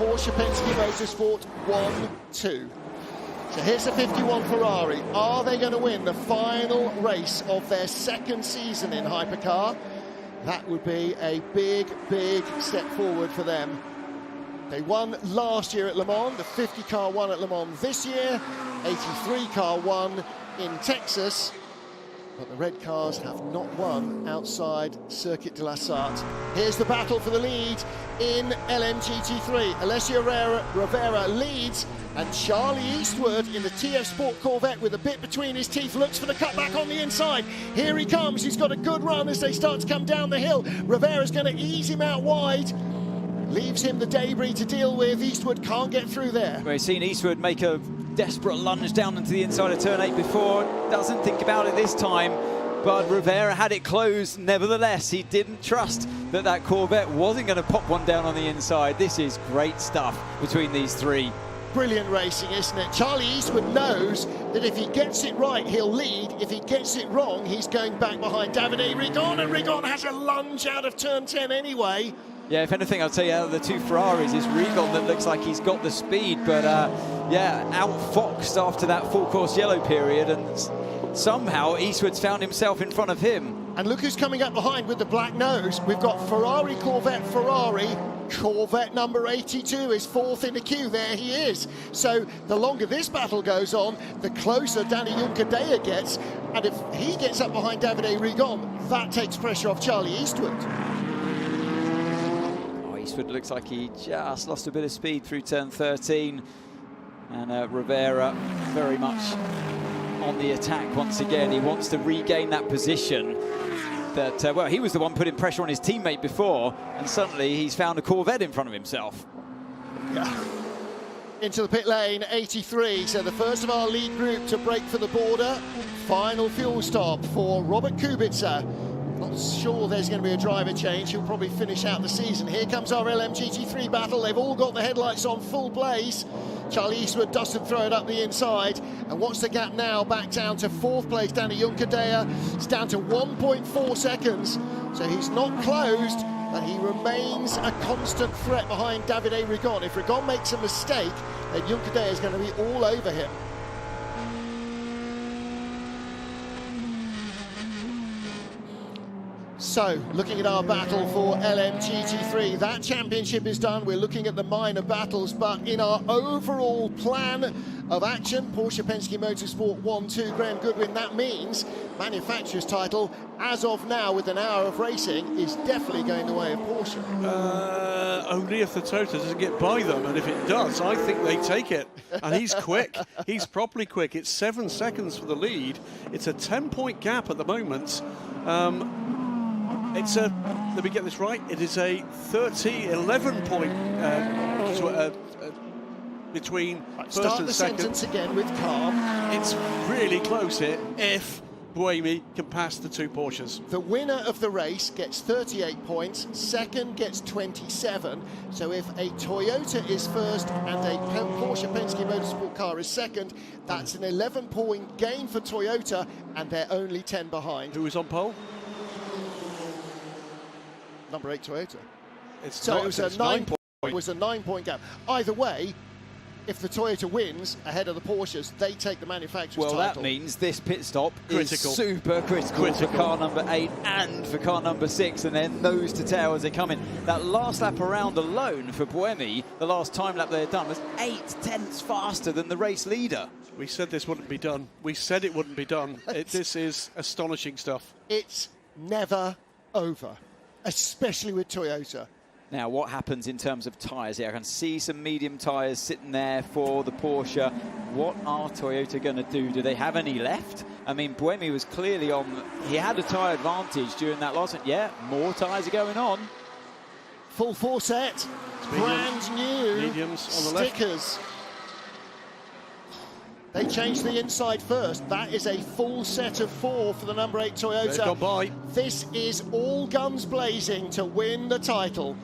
Porsche Penske Motorsport 1-2. So here's the 51 Ferrari. Are they going to win the final race of their second season in Hypercar? That would be a big, big step forward for them. They won last year at Le Mans, the 50 car won at Le Mans this year, 83 car won in Texas, but the red cars have not won outside Circuit de la Sarthe. Here's the battle for the lead in LMGT3. Alessio Rivera leads, and Charlie Eastwood in the TF Sport Corvette with a bit between his teeth looks for the cutback on the inside. Here he comes, he's got a good run as they start to come down the hill. Rivera's going to ease him out wide. Leaves him the debris to deal with. Eastwood can't get through there. We've seen Eastwood make a desperate lunge down into the inside of turn 8 before. Doesn't think about it this time, but Rivera had it closed. Nevertheless, he didn't trust that that Corvette wasn't going to pop one down on the inside. This is great stuff between these three. Brilliant racing, isn't it? Charlie Eastwood knows that if he gets it right, he'll lead. If he gets it wrong, he's going back behind Davide Rigon, and Rigon has a lunge out of turn 10 anyway. Yeah, if anything, I'll tell you, out of the two Ferraris, it's Rigon that looks like he's got the speed, but yeah, outfoxed after that full course yellow period, and somehow Eastwood's found himself in front of him. And look who's coming up behind with the black nose. We've got Ferrari, Corvette, Ferrari. Corvette number 82 is fourth in the queue. There he is. So the longer this battle goes on, the closer Danny Juncadella gets. And if he gets up behind Davide Rigon, that takes pressure off Charlie Eastwood. Eastwood looks like he just lost a bit of speed through turn 13, and Rivera very much on the attack once again. He wants to regain that position that, well, he was the one putting pressure on his teammate before, and suddenly he's found a Corvette in front of himself. Yeah. Into the pit lane, 83, so the first of our lead group to break for the border. Final fuel stop for Robert Kubica. Not sure there's going to be a driver change. He'll probably finish out the season. Here comes our LMGT3 battle. They've all got the headlights on full blaze. Charlie Eastwood doesn't throw it up the inside. And what's the gap now? Back down to fourth place. Danny Juncadella. It's down to 1.4 seconds. So he's not closed, but he remains a constant threat behind Davide Rigon. If Rigon makes a mistake, then Juncadella is going to be all over him. So, looking at our battle for LMGT3, that championship is done. We're looking at the minor battles, but in our overall plan of action, Porsche Penske Motorsport 1-2, Graham Goodwin, that means manufacturer's title, as of now, with an hour of racing, is definitely going the way of Porsche. Only if the Tota doesn't get by them, and if it does, I think they take it. And he's quick. He's properly quick. It's 7 seconds for the lead. It's a 10-point gap at the moment. It's a, let me get this right, it is a 11 point between first Start and the second. sentence again with calm. It's really close here if Buemi can pass the two Porsches. The winner of the race gets 38 points, second gets 27. So if a Toyota is first and a Porsche Penske Motorsport car is second, that's an 11-point gain for Toyota, and they're only 10 behind. Who is on pole? Number 8 Toyota. So it was a 9-point gap. Either way, if the Toyota wins ahead of the Porsches, they take the manufacturer's title. Well, that means this pit stop critical. Is super critical for car number 8 and for car number 6, and then nose to tail as they come in. That last lap around alone for Buemi, the last time lap they had done, was 8/10 faster than the race leader. We said this wouldn't be done. We said it wouldn't be done. This is astonishing stuff. It's never over, especially with Toyota. Now, what happens in terms of tyres here? I can see some medium tyres sitting there for the Porsche. What are Toyota going to do? Do they have any left? I mean, Buemi was clearly on. He had a tyre advantage during that last one. Yeah, more tyres are going on. Full four set, brand new mediums on the stickers. Left. They changed the inside first. That is a full set of 4 for the number 8 Toyota. They've gone by. This is all guns blazing to win the title.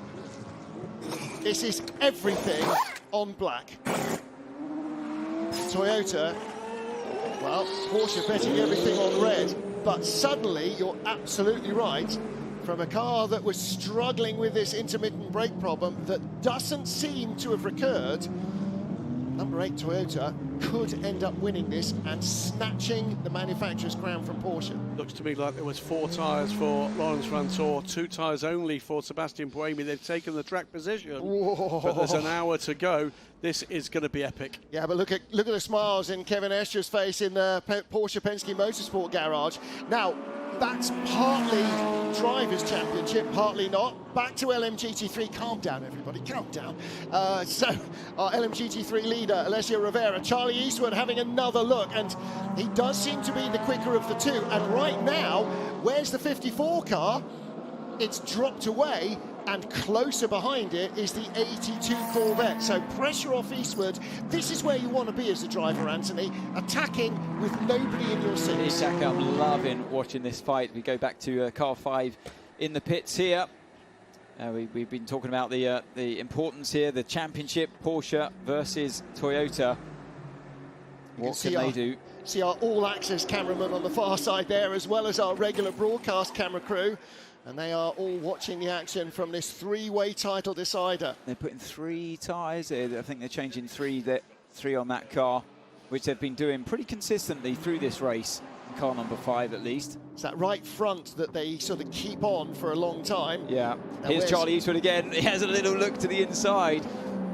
This is everything on black. Toyota, well, Porsche betting everything on red, but suddenly, you're absolutely right, from a car that was struggling with this intermittent brake problem that doesn't seem to have recurred. Number 8 Toyota could end up winning this and snatching the manufacturer's crown from Porsche. Looks to me like there was 4 tyres for Lawrence Vanthoor, 2 tyres only for Sebastian Buemi. They've taken the track position, Whoa. but there's an hour to go. This is going to be epic. Yeah, but look at the smiles in Kevin Estra's face in the Porsche Penske Motorsport garage. Now, that's partly Drivers' Championship, partly not. Back to LMGT3. Calm down, everybody, calm down. So, our LMGT3 leader, Alessio Rivera, Charlie Eastwood having another look, and he does seem to be the quicker of the two. And right now, where's the 54 car? It's dropped away, and closer behind it is the 82 Corvette. So pressure off Eastwood. This is where you want to be as a driver, Anthony, attacking with nobody in your seats. Exactly, I'm loving watching this fight. We go back to car 5 in the pits here. We've been talking about the importance here, the championship, Porsche versus Toyota. What can they do? See our all-access cameraman on the far side there, as well as our regular broadcast camera crew. And they are all watching the action from this 3-way title decider. They're putting 3 tyres. I think they're changing 3 on that car, which they've been doing pretty consistently through this race. Car number 5 at least. It's that right front that they sort of keep on for a long time. Yeah. Now here's Charlie Eastwood again. He has a little look to the inside.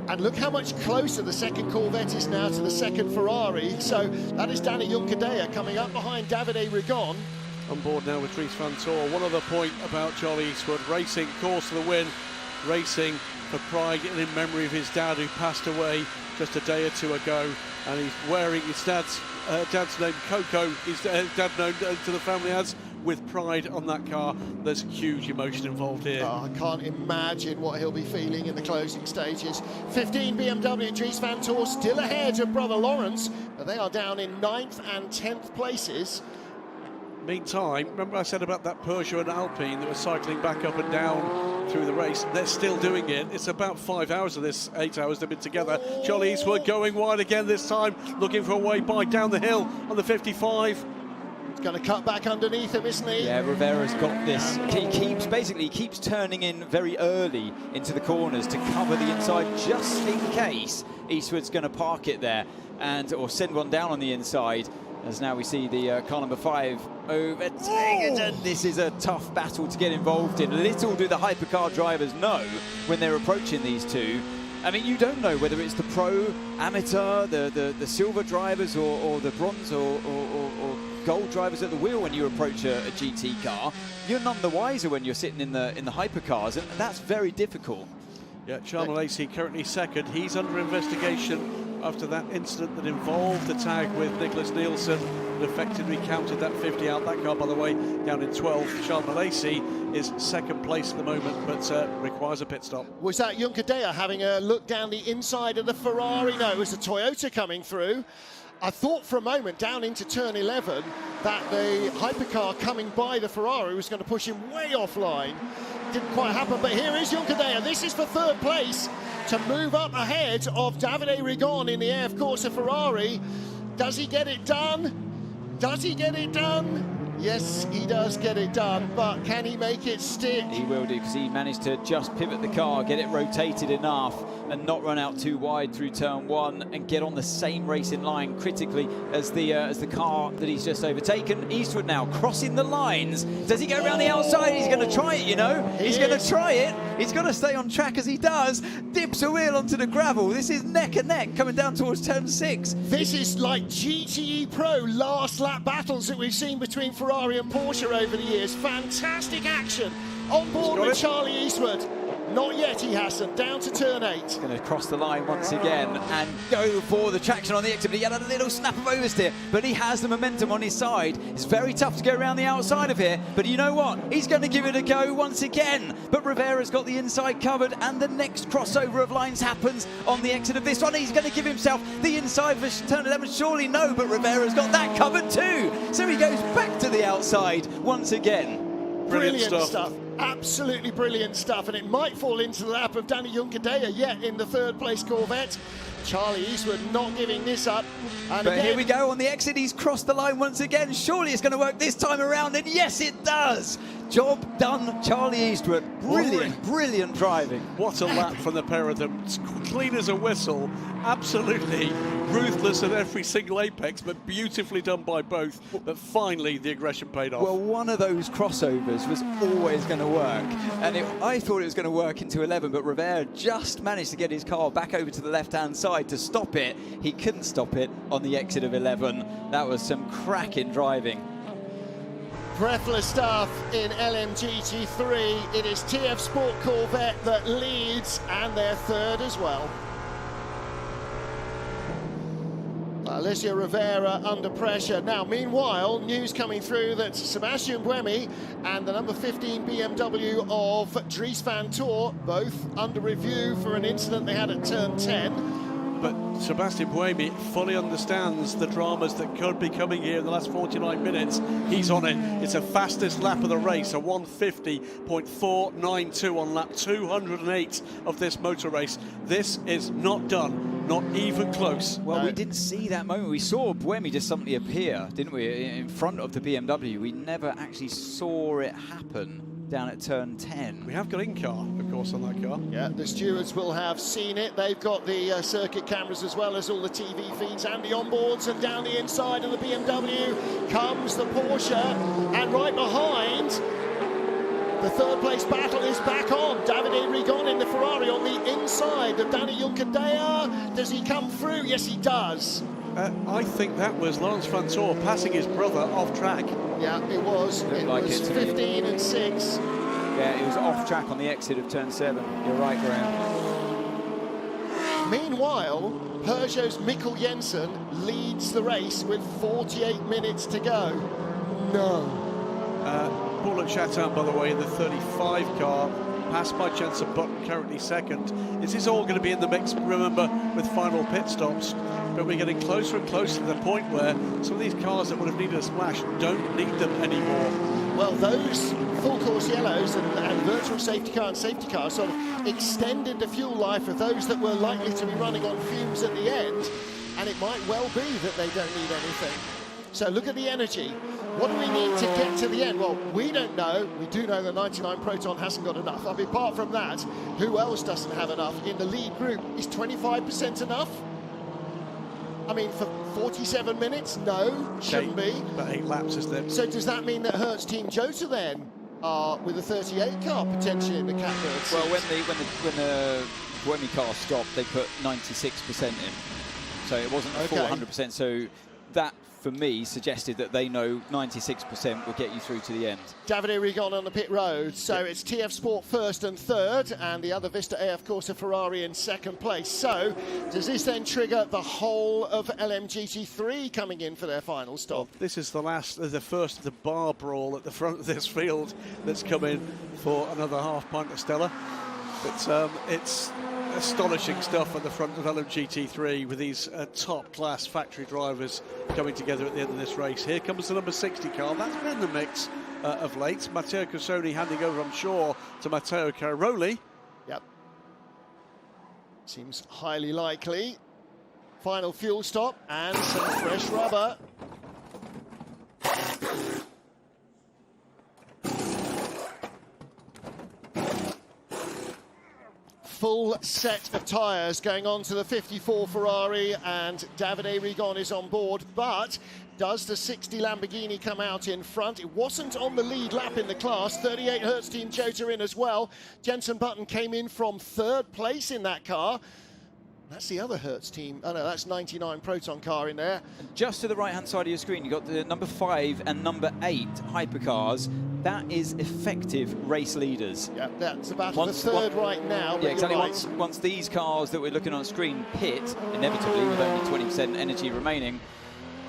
And look how much closer the second Corvette is now to the second Ferrari. So that is Danny Juncadella coming up behind Davide Rigon. On board now with Dries Vanthoor. One other point about Charlie Eastwood, racing course to the win, racing for pride and in memory of his dad who passed away just a day or 2 ago, and he's wearing his dad's name, Coco, his dad known to the family as, with pride on that car. There's huge emotion involved here. Oh, I can't imagine what he'll be feeling in the closing stages. 15 BMW, Dries Vanthoor still ahead of brother Lawrence, but they are down in 9th and 10th places. Meantime, remember I said about that Peugeot and Alpine that was cycling back up and down through the race? They're still doing it. It's about 5 hours of this, 8 hours they've been together. Charlie Eastwood going wide again this time, looking for a way by down the hill on the 55. He's going to cut back underneath him, isn't he? Yeah, Rivera's got this. He keeps turning in very early into the corners to cover the inside just in case Eastwood's going to park it there or send one down on the inside. As now we see the car number 5 overtaken, and this is a tough battle to get involved in. Little do the hypercar drivers know when they're approaching these two. I mean, you don't know whether it's the pro, amateur, the silver drivers, or the bronze or gold drivers at the wheel when you approach a GT car. You're none the wiser when you're sitting in the hypercars, and that's very difficult. Yeah, Charles Lacey currently second. He's under investigation after that incident that involved the tag with Nicholas Nielsen that effectively counted that 50 out. That car, by the way, down in 12th. Charles Lacey is second place at the moment, but requires a pit stop. Was that Juncadella having a look down the inside of the Ferrari? No, it was a Toyota coming through. I thought for a moment down into turn 11 that the hypercar coming by the Ferrari was going to push him way offline. Didn't quite happen, but here is Juncadella. This is for 3rd place to move up ahead of Davide Rigon in the AF Corsa Ferrari. Does he get it done? Does he get it done? Yes, he does get it done, but can he make it stick? He will do, because he managed to just pivot the car, get it rotated enough, and not run out too wide through turn 1, and get on the same racing line critically as the car that he's just overtaken. Eastwood now crossing the lines. Does he go around the outside? He's going to try it, you know. He's going to try it. He's got to stay on track as he does. Dips a wheel onto the gravel. This is neck and neck coming down towards turn 6. This is like GTE Pro last lap battles that we've seen between Ferrari and Porsche over the years. Fantastic action on board with Charlie Eastwood. Not yet, he hasn't. Down to turn 8. He's going to cross the line once again and go for the traction on the exit. He had a little snap of oversteer, but he has the momentum on his side. It's very tough to go around the outside of here, but you know what? He's going to give it a go once again. But Rivera's got the inside covered, and the next crossover of lines happens on the exit of this one. He's going to give himself the inside for turn 11. Surely no, but Rivera's got that covered too. So he goes back to the outside once again. Brilliant stuff. Absolutely brilliant stuff, and it might fall into the lap of Danny Juncadella yet in the 3rd place Corvette. Charlie Eastwood not giving this up. And but again, here we go on the exit. He's crossed the line once again. Surely it's going to work this time around, and yes, it does. Job done, Charlie Eastwood. Brilliant, brilliant driving. What a lap from the pair of them. It's clean as a whistle. Absolutely ruthless at every single apex, but beautifully done by both. But finally, the aggression paid off. Well, one of those crossovers was always going to work. And I thought it was going to work into 11, but Rivera just managed to get his car back over to the left-hand side to stop it. He couldn't stop it on the exit of 11. That was some cracking driving. Breathless stuff in LMGT3. It is TF Sport Corvette that leads, and they're third as well. Alicia Rivera under pressure. Now, meanwhile, news coming through that Sebastian Buemi and the number 15 BMW of Dries van Tor, both under review for an incident they had at turn 10. But Sebastian Buemi fully understands the dramas that could be coming here in the last 49 minutes. He's on it. It's the fastest lap of the race, a 150.492 on lap 208 of this motor race. This is not done, not even close. Well, we didn't see that moment. We saw Buemi just suddenly appear, didn't we, in front of the BMW. We never actually saw it happen down at turn 10. We have got in-car, of course, on that car. Yeah, the stewards will have seen it. They've got the circuit cameras as well as all the TV feeds and the onboards, and down the inside of the BMW comes the Porsche, and right behind, the third place battle is back on. Davide Rigon in the Ferrari on the inside of Danny Juncadella. Does he come through? Yes, he does. I think that was Laurens van Tor passing his brother off track. Yeah, it was. It was 15 and 6. Yeah, it was off track on the exit of turn 7. You're right, Graham. Meanwhile, Peugeot's Mikkel Jensen leads the race with 48 minutes to go. No. Paulo Chatin, by the way, in the 35 car, passed by Jensen Button, currently second. This is all going to be in the mix, remember, with final pit stops. But we're getting closer and closer to the point where some of these cars that would have needed a splash don't need them anymore. Well, those full course yellows and virtual safety car and safety car sort of extended the fuel life of those that were likely to be running on fumes at the end, and it might well be that they don't need anything. So look at the energy. What do we need to get to the end? Well, we don't know. We do know the 99 Proton hasn't got enough. I mean, apart from that, who else doesn't have enough in the lead group? Is 25% enough? I mean, for 47 minutes? No, shouldn't be. About 8 laps, isn't it? So does that mean that Hertz Team Cota then are with a 38 car potentially in the catbird? Well, when the Buemi car stopped, they put 96% in. So it wasn't a full 100%. So that, for me, suggested that they know 96% will get you through to the end. Davide Rigon on the pit road. So it's TF Sport first and third, and the other Vista AF Corsa Ferrari in second place. So does this then trigger the whole of LMGT3 coming in for their final stop? Well, this is the first of the bar brawl at the front of this field that's come in for another half pint of Stella. But it's astonishing stuff at the front of LMGT3 with these top-class factory drivers coming together at the end of this race. Here comes the number 60 car. That's been in the mix of late. Matteo Cassoni handing over, I'm sure, to Matteo Cairoli. Yep. Seems highly likely. Final fuel stop and some fresh rubber. Full set of tyres going on to the 54 Ferrari, and Davide Rigon is on board, but does the 60 Lamborghini come out in front? It wasn't on the lead lap in the class. 38 Hertz Team Cota in as well. Jensen Button came in from third place in that car. That's the other Hertz team. Oh no, that's 99 Proton car in there. And just to the right-hand side of your screen, you've got the number 5 and number 8 hypercars. That is effective race leaders. Yeah, that's about the third right now. Yeah, exactly. Right. Once these cars that we're looking on screen pit, inevitably with only 20% energy remaining,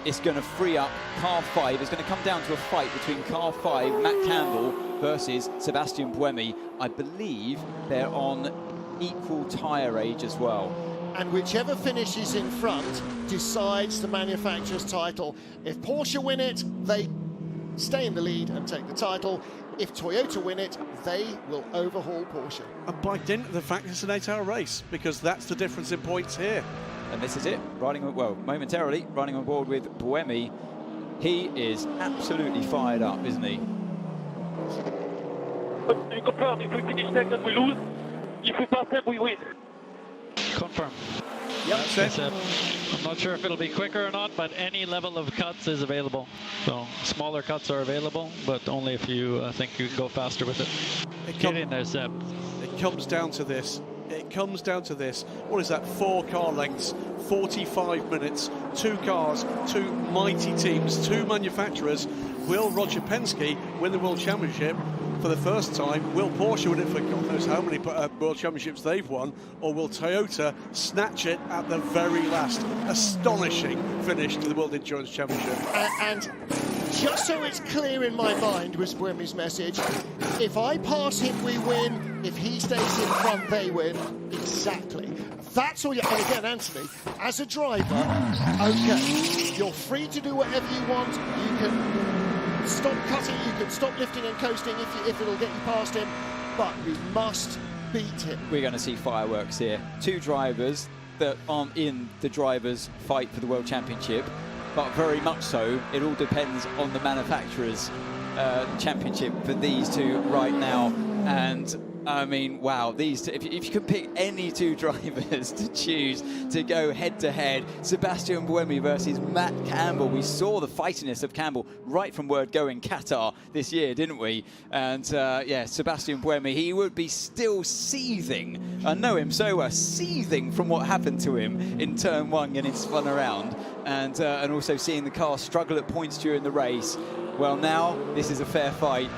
it's going to free up car 5. It's going to come down to a fight between car 5, Matt Campbell, versus Sebastian Buemi. I believe they're on equal tyre age as well. And whichever finishes in front decides the manufacturer's title. If Porsche win it, they stay in the lead and take the title. If Toyota win it, they will overhaul Porsche. And by dint of the fact it's an 8-hour race, because that's the difference in points here. And this is it, momentarily riding on board with Buemi. He is absolutely fired up, isn't he? But you confirm, if we finish second, we lose. If we pass them, we win. Confirm. Yep. That's it. I'm not sure if it'll be quicker or not, but any level of cuts is available. So smaller cuts are available, but only if you think you can go faster with it. Get in there, Seb. It comes down to this. It comes down to this. What is that? 4 car lengths, 45 minutes, 2 cars, 2 mighty teams, 2 manufacturers. Will Roger Penske win the World Championship for the first time? Will Porsche win it for God knows how many World Championships they've won? Or will Toyota snatch it at the very last? Astonishing finish to the World Endurance Championship. And just so it's clear in my mind was Buemi's message, if I pass him, we win. If he stays in front, they win. Exactly. That's all you... And again, Anthony, as a driver, okay, you're free to do whatever you want. You can stop cutting, you can stop lifting and coasting if it'll get you past him, but you must beat him. We're going to see fireworks here. 2 drivers that aren't in the drivers' fight for the World Championship, but very much so, it all depends on the manufacturer's championship for these 2 right now. And I mean, wow, these two, if you could pick any 2 drivers to choose to go head-to-head, Sebastian Buemi versus Matt Campbell. We saw the fightiness of Campbell right from word go in Qatar this year, didn't we? And yeah, Sebastian Buemi, he would be still seething. I know him so well, seething from what happened to him in turn 1 getting spun around, and also seeing the car struggle at points during the race. Well, now this is a fair fight.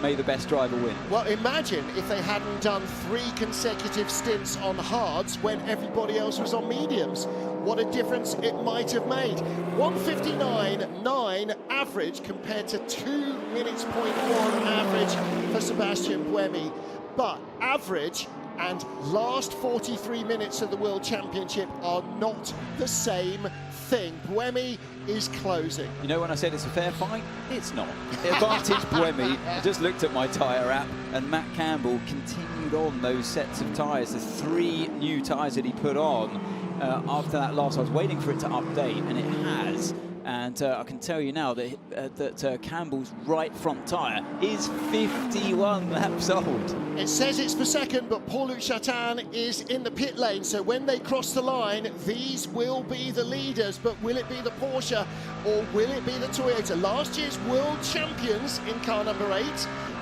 May the best driver win. Well, imagine if they hadn't done 3 consecutive stints on hards when everybody else was on mediums. What a difference it might have made. 1:59.9 average compared to 2 minutes 0.1 average for Sebastian Buemi. But average and last 43 minutes of the World Championship are not the same thing. Buemi is closing. You know when I said it's a fair fight? It's not. Advantage Buemi. I just looked at my tyre app, and Matt Campbell continued on those sets of tyres. The 3 new tyres that he put on after that last. I was waiting for it to update, and it has. And I can tell you now that Campbell's right front tyre is 51 laps old. It says it's for second, but Paulo is in the pit lane. So when they cross the line, these will be the leaders. But will it be the Porsche or will it be the Toyota? Last year's world champions in car number 8.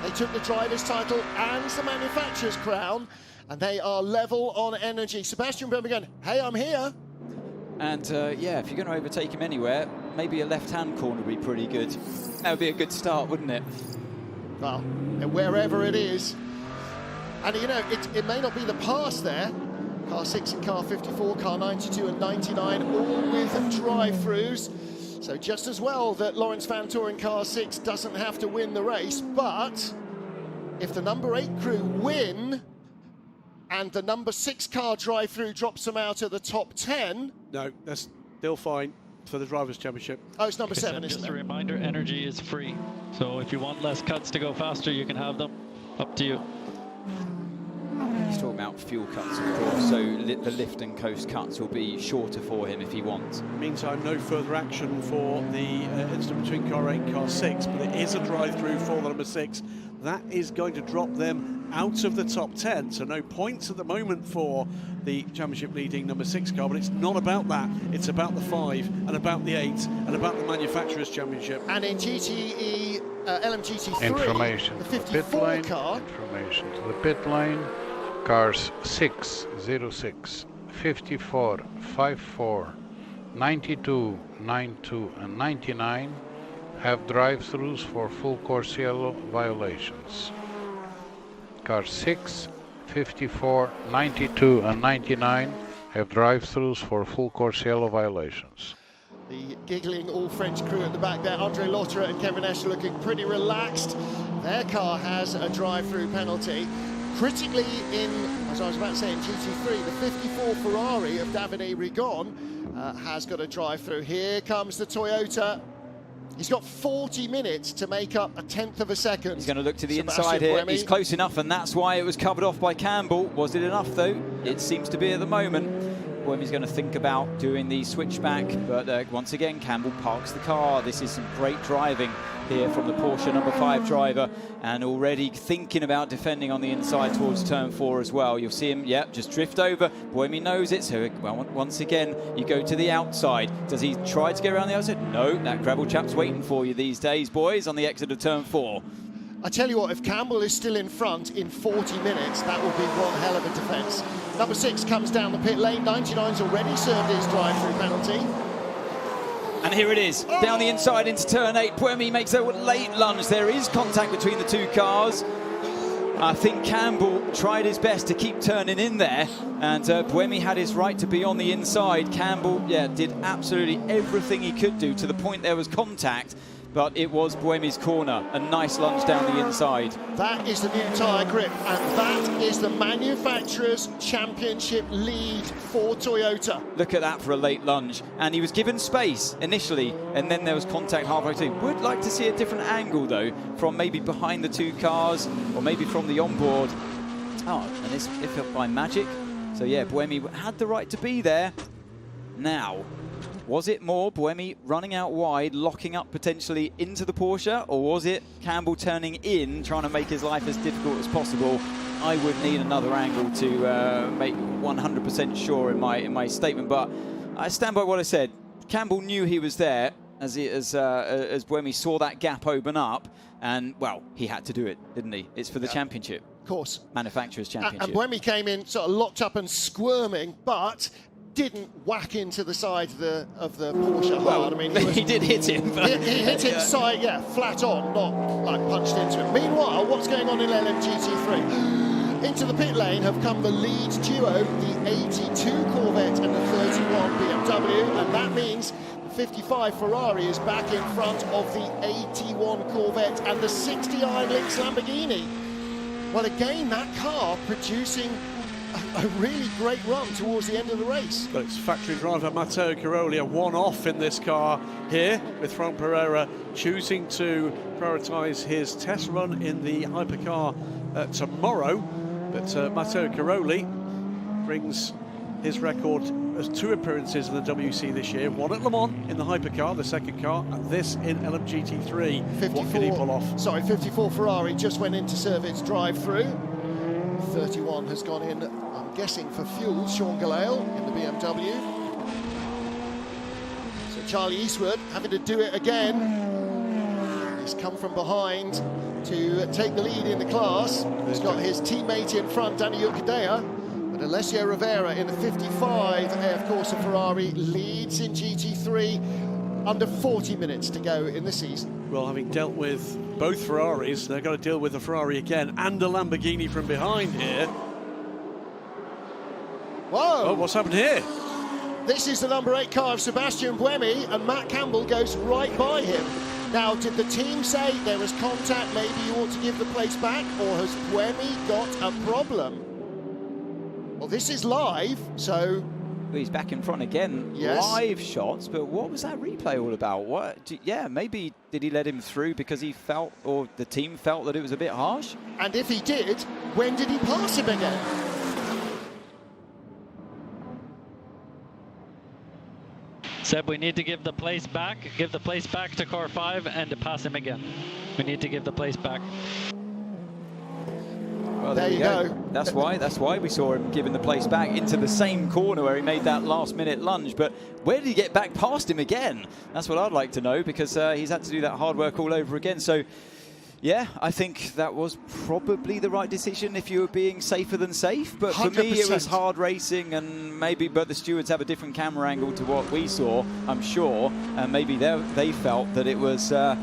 They took the driver's title and the manufacturer's crown. And they are level on energy. Sebastian Buemi going, hey, I'm here. And yeah, if you're going to overtake him anywhere, maybe a left-hand corner would be pretty good. That would be a good start, wouldn't it? Well, wherever it is. And you know, it may not be the pass there. Car 6 and car 54, car 92 and 99, all with drive-throughs. So just as well that Lawrence Vanthoor in car 6 doesn't have to win the race, but if the number 8 crew win, and the number 6 car drive-through drops them out of the top 10. No, that's still fine for the Drivers' Championship. Oh, it's number 7, isn't it? Just a reminder, energy is free. So if you want less cuts to go faster, you can have them. Up to you. He's talking about fuel cuts, of course, so the lift and coast cuts will be shorter for him if he wants. Meantime, no further action for the incident between car 8 and car 6, but it is a drive-through for the number 6. That is going to drop them out of the top 10, so no points at the moment for the championship leading number 6 car, but it's not about that. It's about the 5 and about the 8 and about the manufacturers' championship. And in GTE LMGT3, information the to the 54 pit lane, car. information to the pit lane. Cars 6, 06, 54, 54, 92, 92 and 99 have drive-thrus for full course yellow violations. Cars 6, 54, 92 and 99 have drive-thrus for full course yellow violations. The giggling all-French crew at the back there, Andre Lotterer and Kevin Escher looking pretty relaxed. Their car has a drive-through penalty. Critically in, as I was about to say, in GT3, the 54 Ferrari of Davide Rigon has got a drive-through. Here comes the Toyota. He's got 40 minutes to make up a 1/10 of a second. He's going to look to the Sebastian inside here. Buemi. He's close enough, and that's why it was covered off by Campbell. Was it enough, though? It seems to be at the moment. Buemi's going to think about doing the switchback, but once again, Campbell parks the car. This is some great driving here from the Porsche number 5 driver, and already thinking about defending on the inside towards turn 4 as well. You'll see him, just drift over. Buemi knows it, so once again, you go to the outside. Does he try to get around the outside? No, that gravel chap's waiting for you these days, boys, on the exit of turn 4. I tell you what, if Campbell is still in front in 40 minutes, that will be one hell of a defence. Number 6 comes down the pit lane. 99's already served his drive-through penalty. And here it is, down the inside into turn 8. Buemi makes a late lunge. There is contact between the two cars. I think Campbell tried his best to keep turning in there, and Buemi had his right to be on the inside. Campbell, did absolutely everything he could do to the point there was contact, but it was Buemi's corner. A nice lunge down the inside. That is the new tyre grip, and that is the manufacturer's championship lead for Toyota. Look at that for a late lunge. And he was given space initially, and then there was contact halfway through. Would like to see a different angle, though, from maybe behind the two cars, or maybe from the onboard. Oh, and it's if up by magic. So, Buemi had the right to be there. Now, was it more Buemi running out wide, locking up potentially into the Porsche, or was it Campbell turning in, trying to make his life as difficult as possible? I would need another angle to make 100% sure in my statement, but I stand by what I said. Campbell knew he was there as Buemi saw that gap open up, and, well, he had to do it, didn't he? It's for the championship. Of course. Manufacturer's championship. And Buemi came in sort of locked up and squirming, but didn't whack into the side of the Porsche hard. I mean, he did hit him. He hit it side, flat on, not like punched into it. Meanwhile, what's going on in LMGT3? Into the pit lane have come the lead duo, the 82 Corvette and the 31 BMW, and that means the 55 Ferrari is back in front of the 81 Corvette and the 60 Iron Lynx Lamborghini. Well, again, that car producing a really great run towards the end of the race. But it's factory driver Matteo Caroli, a one-off in this car here, with Frank Pereira choosing to prioritise his test run in the Hypercar tomorrow. But Matteo Caroli brings his record as 2 appearances in the WC this year, 1 at Le Mans in the Hypercar, the second car, and this in LMGT3. What can he pull off? Sorry, 54 Ferrari just went in to serve its drive-through. 31 has gone in, I'm guessing, for fuel. Sean Galale in the BMW. So Charlie Eastwood having to do it again. He's come from behind to take the lead in the class. He's got his teammate in front, Danny Yucadea. But Alessio Rivera in the 55 AF Corsa Ferrari leads in GT3. Under 40 minutes to go in the season. Well, having dealt with both Ferraris, they've got to deal with the Ferrari again and a Lamborghini from behind here. Whoa! Oh, what's happened here? This is the number 8 car of Sebastian Buemi, and Matt Campbell goes right by him. Now, did the team say there was contact, maybe you ought to give the place back, or has Buemi got a problem? Well, this is live, so... He's back in front again. Yes. Live shots, but what was that replay all about? Maybe did he let him through because he felt, or the team felt, that it was a bit harsh? And if he did, when did he pass him again? Seb, we need to give the place back to car 5 and to pass him again. We need to give the place back. Well, there you go. That's why we saw him giving the place back into the same corner where he made that last-minute lunge. But where did he get back past him again? That's what I'd like to know, because he's had to do that hard work all over again. So, yeah, I think that was probably the right decision if you were being safer than safe. But for 100%. me, it was hard racing, and but the stewards have a different camera angle to what we saw, I'm sure. And maybe they felt that it was... a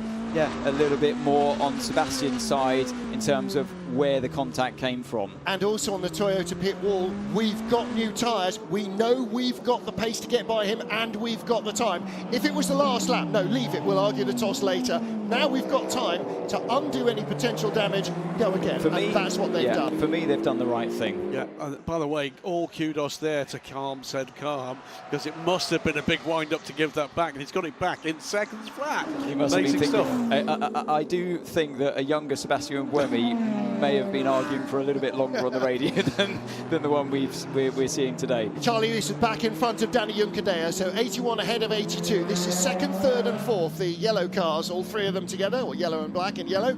little bit more on Sebastian's side in terms of where the contact came from. And also on the Toyota pit wall, we've got new tyres. We know we've got the pace to get by him, and we've got the time. If it was the last lap, no, leave it. We'll argue the toss later. Now we've got time to undo any potential damage, go again. For me, that's what they've done. For me, they've done the right thing. Yeah, by the way, all kudos there to Calm said Calm, because it must have been a big wind-up to give that back, and he's got it back in seconds flat. He must have been Amazing thinking, stuff. I do think that a younger Sebastian Buemi one may have been arguing for a little bit longer on the radio than the one we're seeing today. Charlie Rees is back in front of Danny Juncadeo, so 81 ahead of 82. This is second, third and fourth, the yellow cars, all three of them together, or yellow and black and yellow.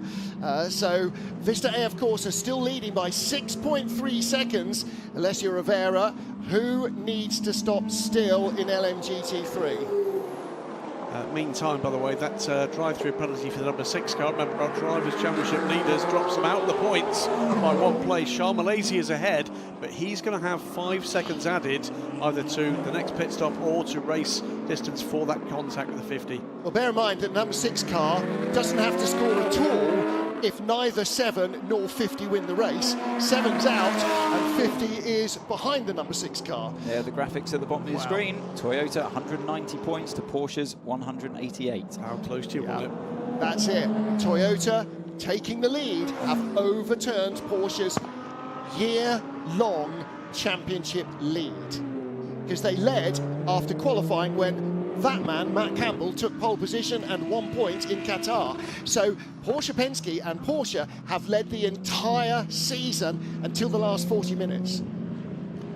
So Vista AF Corsa still leading by 6.3 seconds. Alessio Rivera, who needs to stop still in LMGT3. Meantime, by the way, that drive-through penalty for the number 6 car. Remember, our Drivers' Championship leaders drops them out of the points by 1 place. Charles Malaysia is ahead, but he's going to have 5 seconds added either to the next pit stop or to race distance for that contact with the 50. Well, bear in mind that number 6 car doesn't have to score at all if neither 7 nor 50 win the race. 7's out and 50 is behind the number 6 car. There are the graphics at the bottom of the screen. Toyota 190 points to Porsche's 188. How close do you want it? That's it. Toyota, taking the lead, have overturned Porsche's year-long championship lead. Because they led after qualifying when that man, Matt Campbell, took pole position and 1 point in Qatar. So Porsche Penske and Porsche have led the entire season until the last 40 minutes.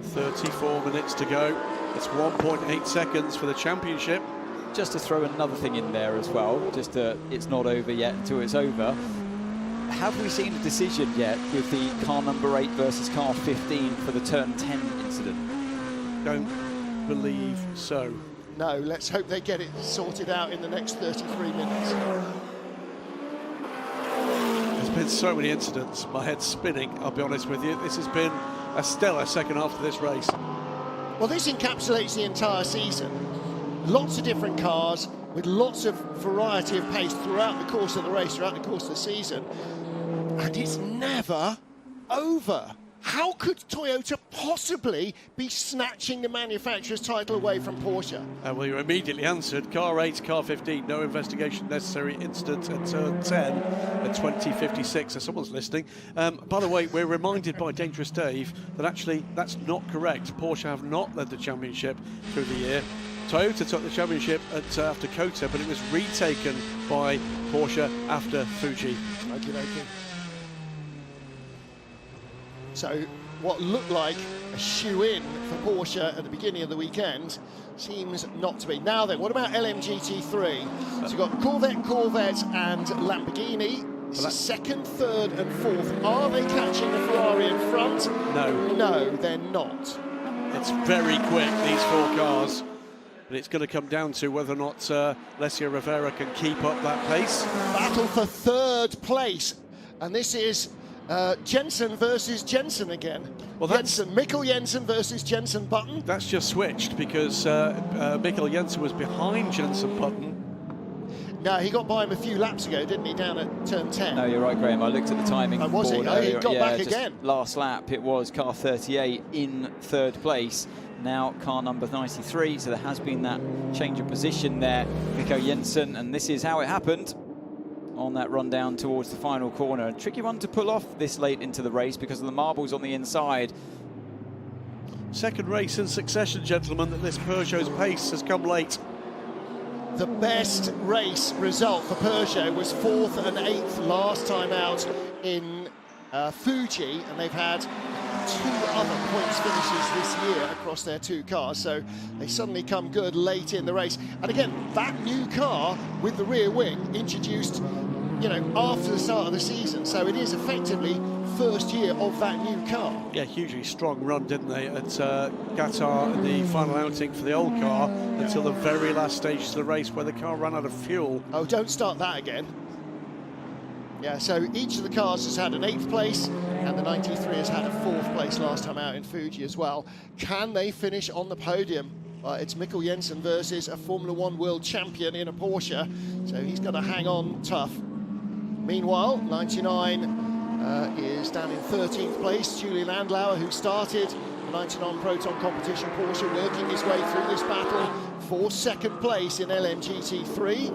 34 minutes to go. It's 1.8 seconds for the championship. Just to throw another thing in there as well, it's not over yet until it's over. Have we seen a decision yet with the car number 8 versus car 15 for the turn 10 incident? Don't believe so. No, let's hope they get it sorted out in the next 33 minutes. There's been so many incidents, my head's spinning, I'll be honest with you. This has been a stellar second half of this race. Well, this encapsulates the entire season. Lots of different cars with lots of variety of pace throughout the course of the race, throughout the course of the season. And it's never over. How could Toyota possibly be snatching the manufacturer's title away from Porsche? Well, you immediately answered. Car 8, car 15, no investigation necessary. Incident at turn 10 at 20:56. So someone's listening. By the way, we're reminded by Dangerous Dave that actually that's not correct. Porsche have not led the championship through the year. Toyota took the championship after Cota, but it was retaken by Porsche after Fuji. Okay. So what looked like a shoe-in for Porsche at the beginning of the weekend seems not to be. Now then, what about LMGT3? So you've got Corvette and Lamborghini. Second, third and fourth. Are they catching the Ferrari in front? No. No, they're not. It's very quick, these 4 cars. And it's going to come down to whether or not Alessio Rivera can keep up that pace. Battle for third place. And this is Jensen versus Jensen again. Well, Mikkel Jensen versus Jensen Button. That's just switched because Mikkel Jensen was behind Jensen Button. No, he got by him a few laps ago, didn't he, down at turn 10? No, you're right, Graham. I looked at the timing board. Was he? Oh, he got back again. Last lap, it was car 38 in third place. Now car number 93, so there has been that change of position there. Mikkel Jensen, and this is how it happened on that run down towards the final corner. A tricky one to pull off this late into the race because of the marbles on the inside. Second race in succession, gentlemen, that this Peugeot's pace has come late. The best race result for Peugeot was 4th and 8th last time out in Fuji, and they've had 2 other points finishes this year across their 2 cars, so they suddenly come good late in the race. And again, that new car with the rear wing introduced, after the start of the season, so it is effectively first year of that new car. Yeah, hugely strong run, didn't they, at Qatar in the final outing for the old car until the very last stages of the race where the car ran out of fuel. Oh, don't start that again. Yeah, so each of the cars has had an 8th place, and the 93 has had a 4th place last time out in Fuji as well. Can they finish on the podium? It's Mikkel Jensen versus a Formula 1 world champion in a Porsche, so he's got to hang on tough. Meanwhile, 99 is down in 13th place. Julian Landauer, who started the 99 Proton competition Porsche, working his way through this battle for 2nd place in LMGT3.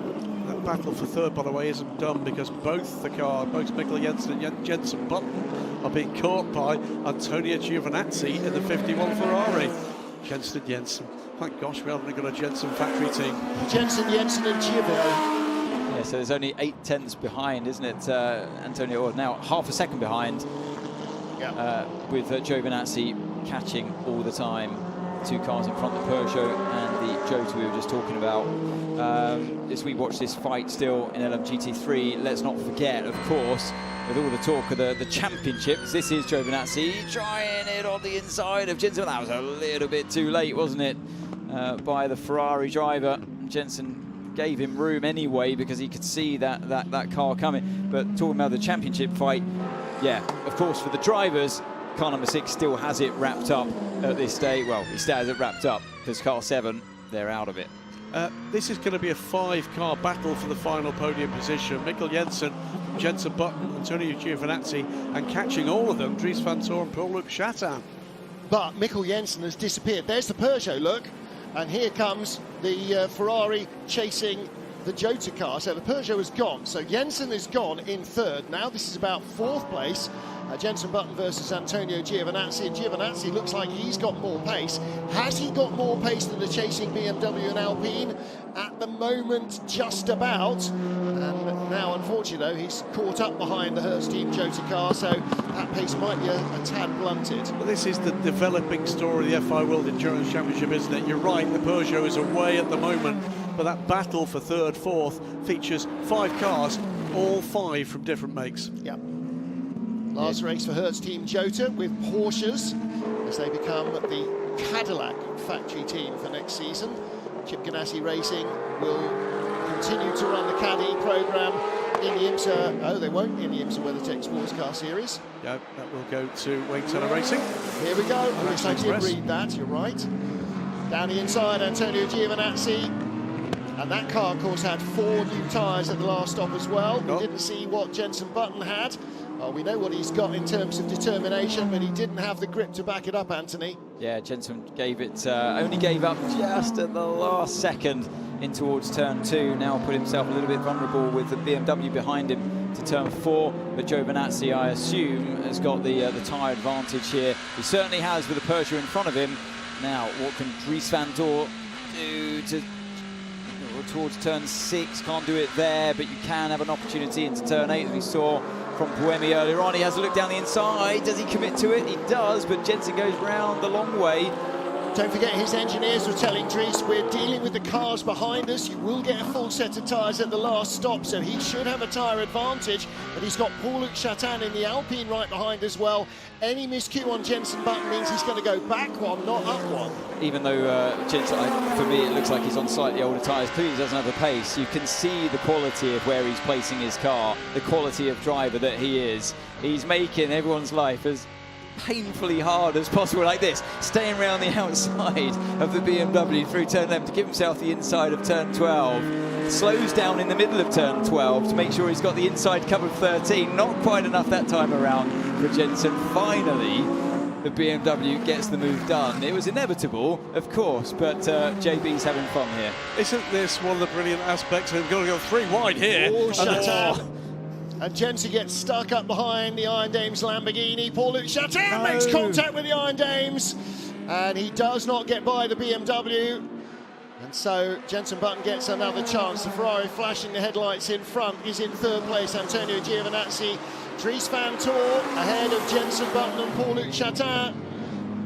That battle for 3rd, by the way, isn't done because both Mikkel Jensen and Jensen Button are being caught by Antonio Giovinazzi in the 51 Ferrari. Jensen and Jensen. Thank gosh we haven't got a Jensen factory team. Jensen and Giovinazzi. Yeah, so there's only 0.8 behind, isn't it, Antonio? Or now half a second behind. Yeah. With Giovinazzi catching all the time. 2 cars in front, the Peugeot and the Cota we were just talking about. As we watch this fight still in LMGT3, let's not forget, of course, with all the talk of the championships, this is Giovinazzi trying it on the inside of Jensen. That was a little bit too late, wasn't it, by the Ferrari driver. Jensen gave him room anyway because he could see that car coming. But talking about the championship fight, yeah, of course, for the drivers, car number 6 still has it wrapped up at this stage. Well, he still has it wrapped up because car 7, they're out of it. This is going to be a 5-car battle for the final podium position. Mikkel Jensen, Jensen Button, Antonio Giovinazzi, and catching all of them, Dries Van Toor and Paulo Chatan. But Mikkel Jensen has disappeared. There's the Peugeot, look. And here comes the Ferrari chasing the Cota car. So the Peugeot is gone. So Jensen is gone in 3rd. Now this is about 4th place. Jensen Button versus Antonio Giovinazzi. And Giovinazzi looks like he's got more pace. Has he got more pace than the chasing BMW and Alpine? At the moment, just about. And now, unfortunately, though, he's caught up behind the Hertz Team Cota car, so that pace might be a tad blunted. Well, this is the developing story of the FIA World Endurance Championship, isn't it? You're right, the Peugeot is away at the moment, but that battle for 3rd, 4th features 5 cars, all 5 from different makes. Yep. Last race for Hertz Team Cota with Porsches as they become the Cadillac factory team for next season. Chip Ganassi Racing will continue to run the Caddy programme in the IMSA. Oh, they won't in the IMSA WeatherTech Sports Car Series. Yeah, that will go to Wayne Teller Racing. Here we go. I guess I did read that, you're right. Down the inside, Antonio Giovinazzi. And that car, of course, had 4 new tyres at the last stop as well. We didn't see what Jensen Button had. Well, we know what he's got in terms of determination, but he didn't have the grip to back it up, Anthony. Yeah, Jensen gave it, only gave up just at the last second in towards turn 2. Now put himself a little bit vulnerable with the BMW behind him to turn 4. But Giovinazzi, I assume, has got the tyre advantage here. He certainly has with the Peugeot in front of him. Now, what can Dries Van Toor do towards turn 6? Can't do it there, but you can have an opportunity into turn 8, as we saw from Buemi earlier on. He has a look down the inside. Does he commit to it? He does, but Jensen goes round the long way. Don't forget, his engineers were telling Dries, we're dealing with the cars behind us. You will get a full set of tyres at the last stop, so he should have a tyre advantage. But he's got Paulo Chatan in the Alpine right behind as well. Any miscue on Jensen Button means he's going to go back one, not up one. Even though Jensen, for me, it looks like he's on slightly older tyres. Clearly he doesn't have the pace. You can see the quality of where he's placing his car, the quality of driver that he is. He's making everyone's life as painfully hard as possible, like this, staying around the outside of the BMW through turn 11 to give himself the inside of turn 12. Slows down in the middle of turn 12 to make sure he's got the inside cover of 13. Not quite enough that time around for Jensen. Finally, the BMW gets the move done. It was inevitable, of course, but JB's having fun here. Isn't this one of the brilliant aspects? We've got to go 3 wide here. Oh, shut up. And Jensen gets stuck up behind the Iron Dames Lamborghini. Paulo Chatan makes contact with the Iron Dames, and he does not get by the BMW. And so Jensen Button gets another chance. The Ferrari flashing the headlights in front is in 3rd place. Antonio Giovinazzi, Dries Van Toor ahead of Jensen Button and Paulo Chatan.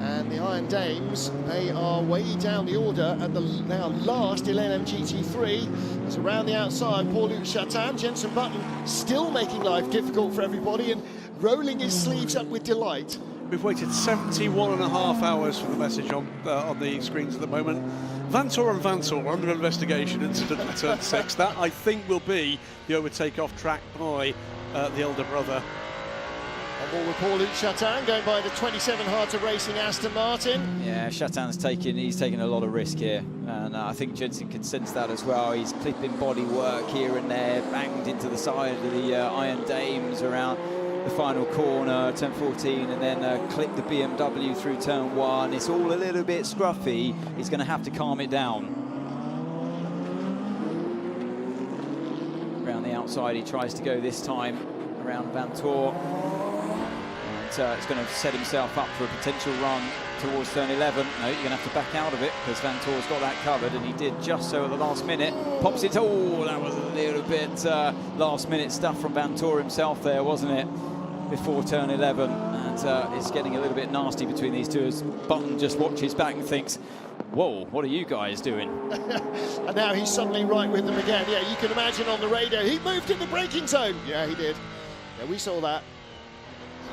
And the Iron Dames, they are way down the order at the now last in LMGT3. It's around the outside, Paulo Chatan. Jensen Button still making life difficult for everybody and rolling his sleeves up with delight. We've waited 71.5 hours for the message on the screens at the moment. Van Toor and Van Toor under investigation, incident in turn 6. That, I think, will be the overtake off track by the elder brother. And more with Paulo Chatan going by the 27 Harter Racing Aston Martin. Yeah, Chatan's taking a lot of risk here, and I think Jensen can sense that as well. He's clipping body work here and there, banged into the side of the Iron Dames around the final corner, turn 14, and then clipped the BMW through turn 1. It's all a little bit scruffy. He's going to have to calm it down. Around the outside, he tries to go this time around Van Toor. It's going to set himself up for a potential run towards turn 11. No, you're going to have to back out of it because Vantoor's got that covered, and he did just so at the last minute. Pops it. Oh, that was a little bit last-minute stuff from Vantoor himself there, wasn't it? Before turn 11, and it's getting a little bit nasty between these two as Button just watches back and thinks, whoa, what are you guys doing? And now he's suddenly right with them again. Yeah, you can imagine on the radio, he moved in the braking zone. Yeah, he did. Yeah, we saw that.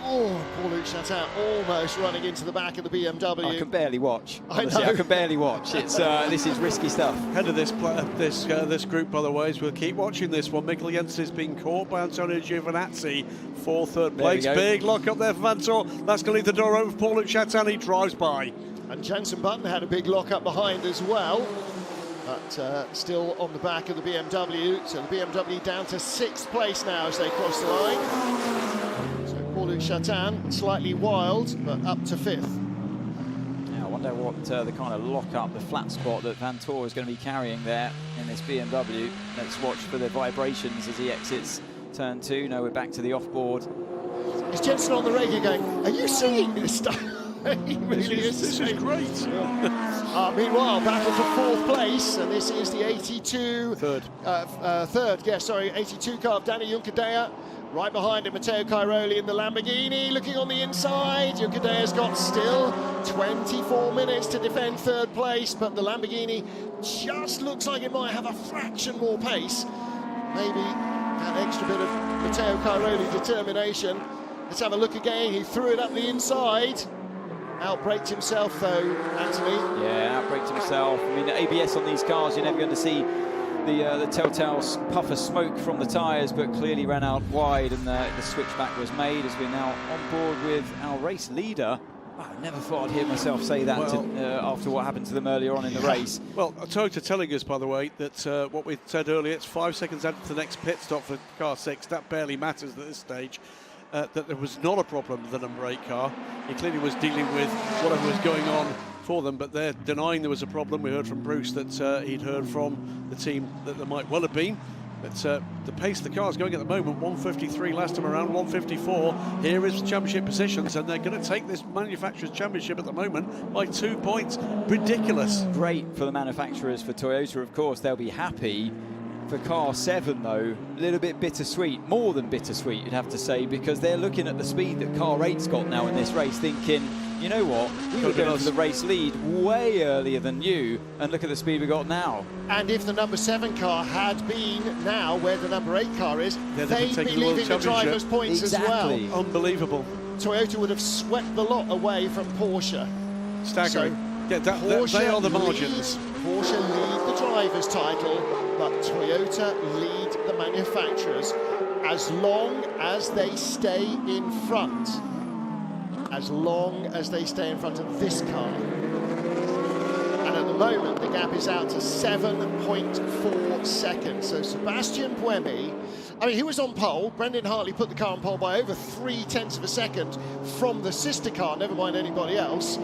Oh, Paulo shut out, almost running into the back of the BMW. I can barely watch. Honestly, I can barely watch. It's this is risky stuff. Head of this group, by the way, is we'll keep watching this one. Mikkel Jensen's been caught by Antonio Giovinazzi for third place. Big lock up there for Vantoor. That's going to leave the door open for Paulo Chatin. He drives by. And Jensen Button had a big lock up behind as well. But still on the back of the BMW. So the BMW down to 6th place now as they cross the line. Paulo Chatin, slightly wild, but up to 5th. Now, I wonder what the kind of lock-up, the flat spot that Vantoor is going to be carrying there in this BMW. Let's watch for the vibrations as he exits turn 2. No, we're back to the off-board. Is Jensen on the radio going, are you seeing this stuff? He really is. This is great. Meanwhile, battle for 4th place, and this is the 82... Third, 82 car of Danny Juncadella. Right behind him, Matteo Cairoli in the Lamborghini, looking on the inside. Juncadella's got still 24 minutes to defend 3rd place, but the Lamborghini just looks like it might have a fraction more pace. Maybe that extra bit of Matteo Cairoli determination. Let's have a look again. He threw it up the inside. Outbraked himself, though, Anthony. Yeah, outbraked himself. I mean, the ABS on these cars, you're never going to see the telltale puff of smoke from the tyres, but clearly ran out wide, and the switchback was made as we're now on board with our race leader. I never thought I'd hear myself say that after what happened to them earlier on in the race. Well, Cota telling us, by the way, that what we said earlier, it's 5 seconds out to the next pit stop for car 6. That barely matters at this stage. That there was not a problem with the number 8 car. He clearly was dealing with whatever was going on for them, but they're denying there was a problem. We heard from Bruce that he'd heard from the team that there might well have been. But the pace the car's going at the moment, 153 last time around, 154. Here is championship positions, and they're going to take this manufacturers' championship at the moment by 2 points. Ridiculous. Great for the manufacturers. For Toyota, of course, they'll be happy. For car 7, though, a little bit bittersweet, more than bittersweet, you'd have to say, because they're looking at the speed that car 8's got now in this race, thinking, you know what, we were going for the race lead way earlier than you, and look at the speed we got now. And if the number 7 car had been now where the number 8 car is, they'd be leaving the drivers' points as well. Unbelievable. Toyota would have swept the lot away from Porsche. Staggering. So yeah, they are the margins. Porsche lead the drivers' title, but Toyota lead the manufacturers as long as they stay in front. As long as they stay in front of this car. And at the moment, the gap is out to 7.4 seconds. So Sebastian Buemi, I mean, he was on pole. Brendan Hartley put the car on pole by over 0.3 of a second from the sister car, never mind anybody else.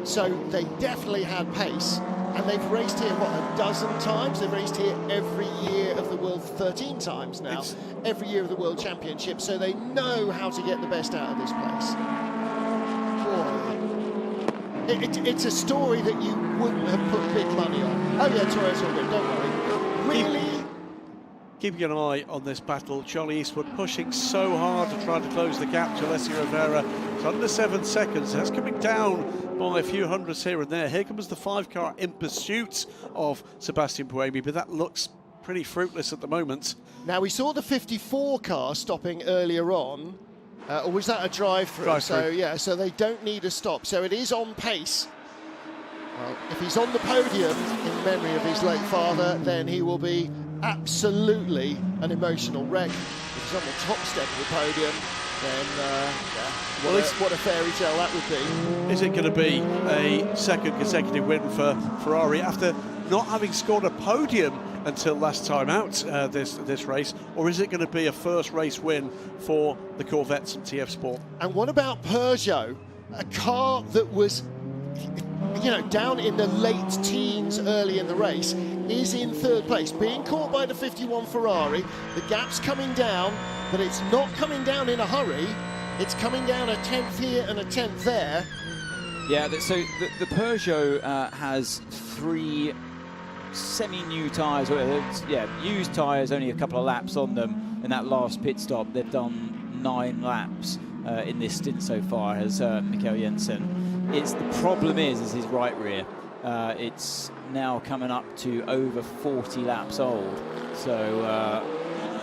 So they definitely had pace. And they've raced here, what, a dozen times? They've raced here every year of the World, 13 times now. Every year of the World Championship. So they know how to get the best out of this place. It's a story that you wouldn't have put big money on. Oh yeah, Toyota's all good, don't worry. Really? Keeping an eye on this battle, Charlie Eastwood pushing so hard to try to close the gap to Alessia Rivera. It's under 7 seconds. That's coming down by a few hundreds here and there. Here comes the 5 car in pursuit of Sebastian Buemi, but that looks pretty fruitless at the moment. Now, we saw the 54 car stopping earlier on. Or was that a drive-through? So, yeah, so they don't need a stop. So it is on pace. Well, if he's on the podium in memory of his late father, then he will be absolutely an emotional wreck. If he's on the top step of the podium, then what a fairy tale that would be. Is it going to be a second consecutive win for Ferrari after not having scored a podium until last time out this race, or is it going to be a first race win for the Corvettes and TF Sport? And what about Peugeot, a car that was, you know, down in the late teens early in the race, is in 3rd place, being caught by the 51 Ferrari. The gap's coming down, but it's not coming down in a hurry. It's coming down a 10th here and a 10th there. Yeah, so the Peugeot has 3 semi-new tyres, used tyres, only a couple of laps on them. In that last pit stop, they've done 9 laps in this stint so far, has Mikkel Jensen. The problem is his right rear. It's now coming up to over 40 laps old. So,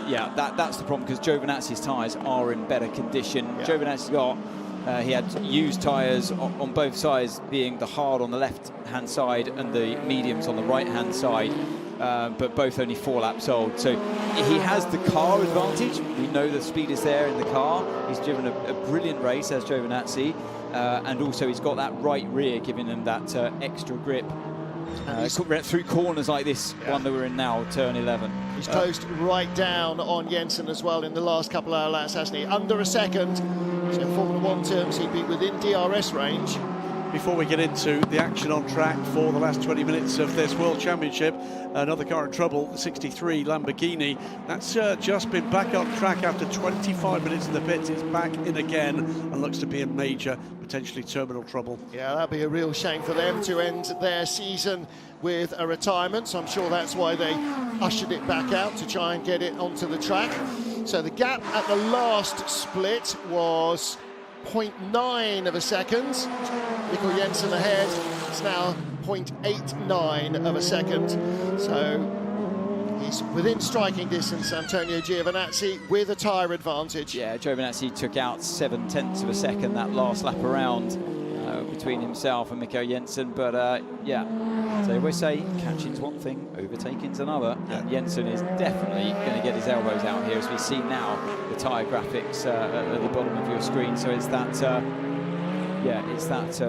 yeah, that's the problem, because Giovinazzi's tyres are in better condition. Yeah. Giovinazzi's got, he had used tyres on both sides, being the hard on the left-hand side and the mediums on the right-hand side, but both only 4 laps old. So he has the car advantage. We know the speed is there in the car. He's driven a brilliant race, as Giovinazzi, and also he's got that right rear, giving him that extra grip. Through corners like this one that we're in now, turn 11. He's closed right down on Jensen as well in the last couple of laps, hasn't he? Under a second. So in Formula 1 terms, he'd be within DRS range. Before we get into the action on track for the last 20 minutes of this World Championship, another car in trouble, the 63 Lamborghini. That's just been back on track after 25 minutes in the pits. It's back in again and looks to be in major, potentially terminal trouble. Yeah, that'd be a real shame for them to end their season with a retirement. So I'm sure that's why they ushered it back out, to try and get it onto the track. So the gap at the last split was 0.9 of a second. Mikkel Jensen ahead. It's now 0.89 of a second. So he's within striking distance, Antonio Giovinazzi, with a tyre advantage. Yeah, Giovinazzi took out 7/10 of a second that last lap around between himself and Mikkel Jensen. But yeah, so they always say catching's one thing, overtaking's another. And Jensen is definitely going to get his elbows out here, as we see now the tyre graphics at the bottom of your screen. So it's that,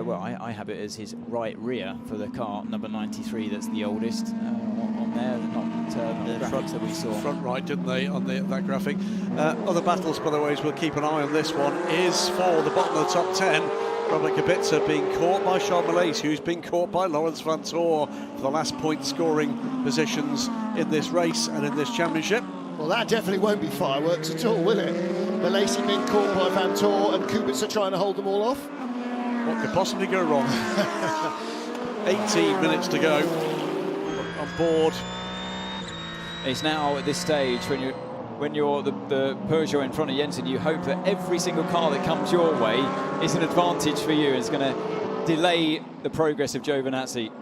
well, I have it as his right rear for the car, number 93, that's the oldest on there, not the graphics that we saw. Front right, didn't they, on that graphic. Other battles, by the way, we'll keep an eye on this one, is for the bottom of the top 10. Robert Kubica being caught by Charles Malaysia, who's been caught by Laurens Vanthoor for the last point-scoring positions in this race and in this championship. Well, that definitely won't be fireworks at all, will it? Malaysia being caught by Vanthoor and Kubica trying to hold them all off. What could possibly go wrong? 18 minutes to go on board. It's now at this stage, when you're the Peugeot in front of Jensen, you hope that every single car that comes your way is an advantage for you. It's going to delay the progress of Giovinazzi.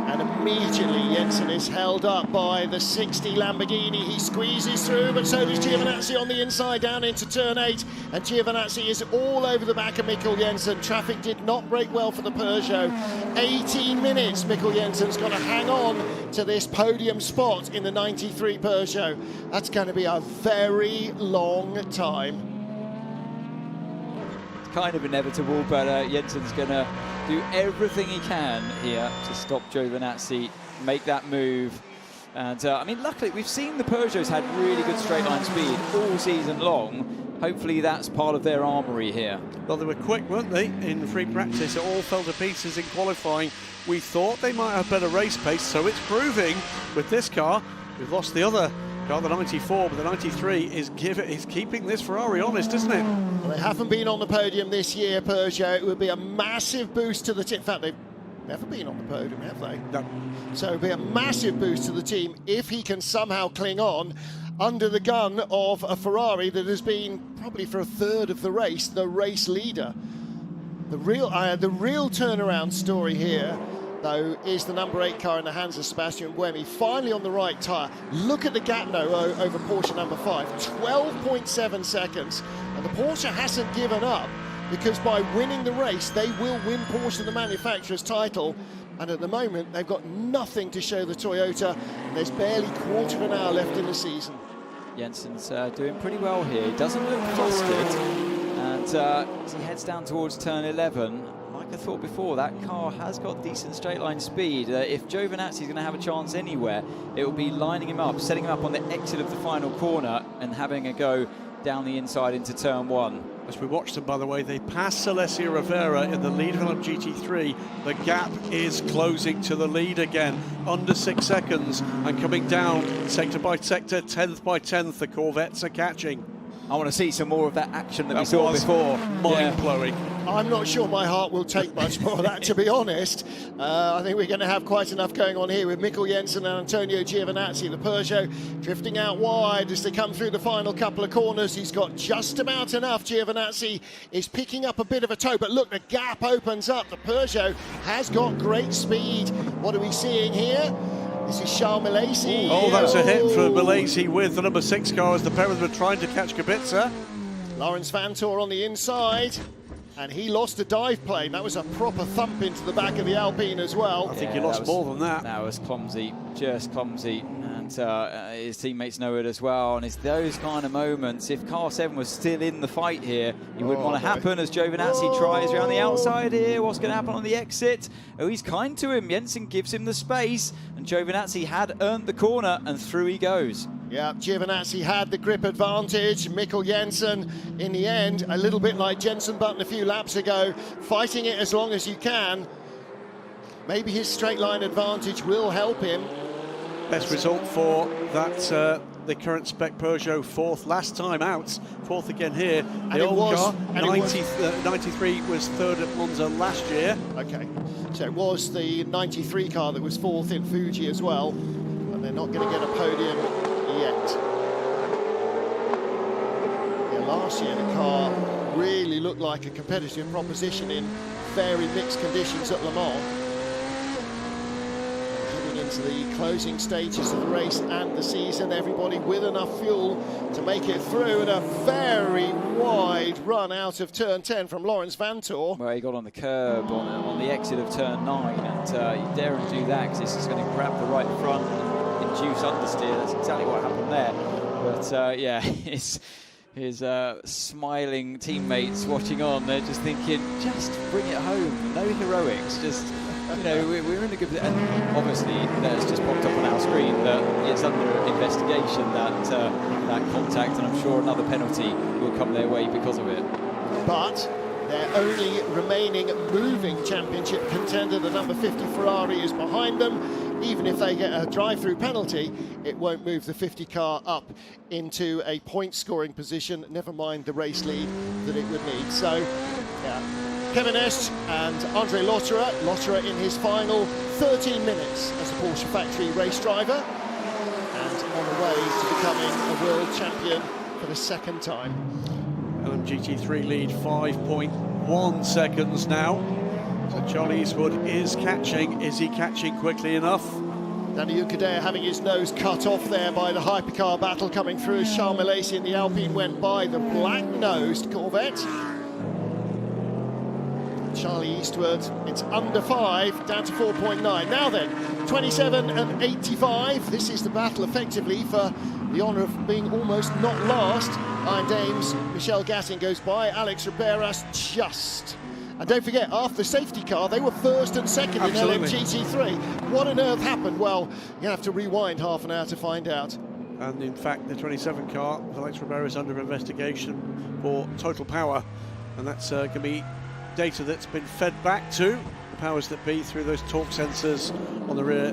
And immediately Jensen is held up by the 60 Lamborghini. He squeezes through, but so does Giovinazzi on the inside down into turn 8. And Giovinazzi is all over the back of Mikkel Jensen. Traffic did not break well for the Peugeot. 18 minutes Mikkel Jensen's got to hang on to this podium spot in the 93 Peugeot. That's going to be a very long time. It's kind of inevitable, but Jensen's going to do everything he can here to stop Giovinazzi, make that move. And I mean, luckily we've seen the Peugeots had really good straight line speed all season long. Hopefully that's part of their armoury here. Well, they were quick, weren't they, in free practice? It all fell to pieces in qualifying. We thought they might have better race pace, so it's proving with this car. We've lost the other car, the 94, but the 93 is keeping this Ferrari honest, isn't it? Well, they haven't been on the podium this year, Peugeot. It would be a massive boost to the team. In fact, they've never been on the podium, have they? No. So it'll be a massive boost to the team if he can somehow cling on under the gun of a Ferrari that has been, probably for a third of the race, the race leader. The real turnaround story here, though, is the number 8 car in the hands of Sebastian Buemi, finally on the right tyre. Look at the gap now over Porsche number 5, 12.7 seconds. And the Porsche hasn't given up, because by winning the race, they will win Porsche the manufacturer's title. And at the moment, they've got nothing to show the Toyota. There's barely quarter of an hour left in the season. Jensen's doing pretty well here. He doesn't look flustered. And as he heads down towards turn 11, like I thought before, that car has got decent straight line speed. If Giovinazzi's going to have a chance anywhere, it will be lining him up, setting him up on the exit of the final corner and having a go down the inside into turn 1. As we watch them, by the way, they pass Alessia Rivera in the lead of LMGT3. The gap is closing to the lead again, under 6 seconds, and coming down sector by sector, 10th by 10th, the Corvettes are catching. I want to see some more of that action that we saw before. Mind-blowing. I'm not sure my heart will take much more of that, to be honest. I think we're going to have quite enough going on here with Mikkel Jensen and Antonio Giovinazzi. The Peugeot drifting out wide as they come through the final couple of corners. He's got just about enough. Giovinazzi is picking up a bit of a toe, but look, the gap opens up. The Peugeot has got great speed. What are we seeing here? This is Charles Milesi. Oh, that's a hit for Milesi with the number 6 car as the pair of them were trying to catch Kubica. Lawrence Vantor on the inside. And he lost a dive plane. That was a proper thump into the back of the Alpine as well. I think he lost more than that. That was clumsy, just clumsy. And his teammates know it as well. And it's those kind of moments. If car 7 was still in the fight here, it wouldn't want to happen as Giovinazzi tries around the outside here. What's going to happen on the exit? Oh, he's kind to him. Jensen gives him the space. And Giovinazzi had earned the corner, and through he goes. Yeah, Giovinazzi had the grip advantage. Mikkel Jensen, in the end, a little bit like Jensen Button a few laps ago, fighting it as long as you can. Maybe his straight line advantage will help him. Best result for that the current spec Peugeot, 4th last time out, 4th again here. The old car, 93 was 3rd at Monza last year. Okay, so it was the 93 car that was 4th in Fuji as well, and they're not going to get a podium yet. Yeah, last year the car really looked like a competitive proposition in very mixed conditions at Le Mans. Heading into the closing stages of the race and the season, everybody with enough fuel to make it through, and a very wide run out of turn 10 from Lawrence Vantor. Well, he got on the curb on the exit of turn 9, and you daren't do that because this is going to grab the right front and induce understeer. That's exactly what happened there. But yeah, his smiling teammates watching on, they're just thinking, just bring it home, no heroics, just, you know, we're in a good... And obviously, that's just popped up on our screen that it's under investigation, that contact, and I'm sure another penalty will come their way because of it. But their only remaining moving championship contender, the number 50 Ferrari, is behind them. Even if they get a drive-through penalty, it won't move the 50 car up into a point-scoring position, never mind the race lead that it would need. So, yeah, Kevin Est and Andre Lotterer. Lotterer in his final 13 minutes as a Porsche factory race driver, and on the way to becoming a world champion for the 2nd time. LMGT3 lead 5.1 seconds now. So Charlie Eastwood is catching. Is he catching quickly enough? Danny Ukadea having his nose cut off there by the hypercar battle coming through as Charles Milesi in the Alpine went by the black-nosed Corvette. Charlie Eastwood, it's under 5, down to 4.9. Now then, 27 and 85. This is the battle effectively for the honour of being almost not last. Iron Dames, Michel Gattin goes by, Alex Riberas just. And don't forget, after the safety car, they were 1st and 2nd Absolutely. in LMGT3. What on earth happened? Well, you have to rewind half an hour to find out. And in fact, the 27 car, Alex Ribeiro, is under investigation for total power. And that's going to be data that's been fed back to the powers that be through those torque sensors on the rear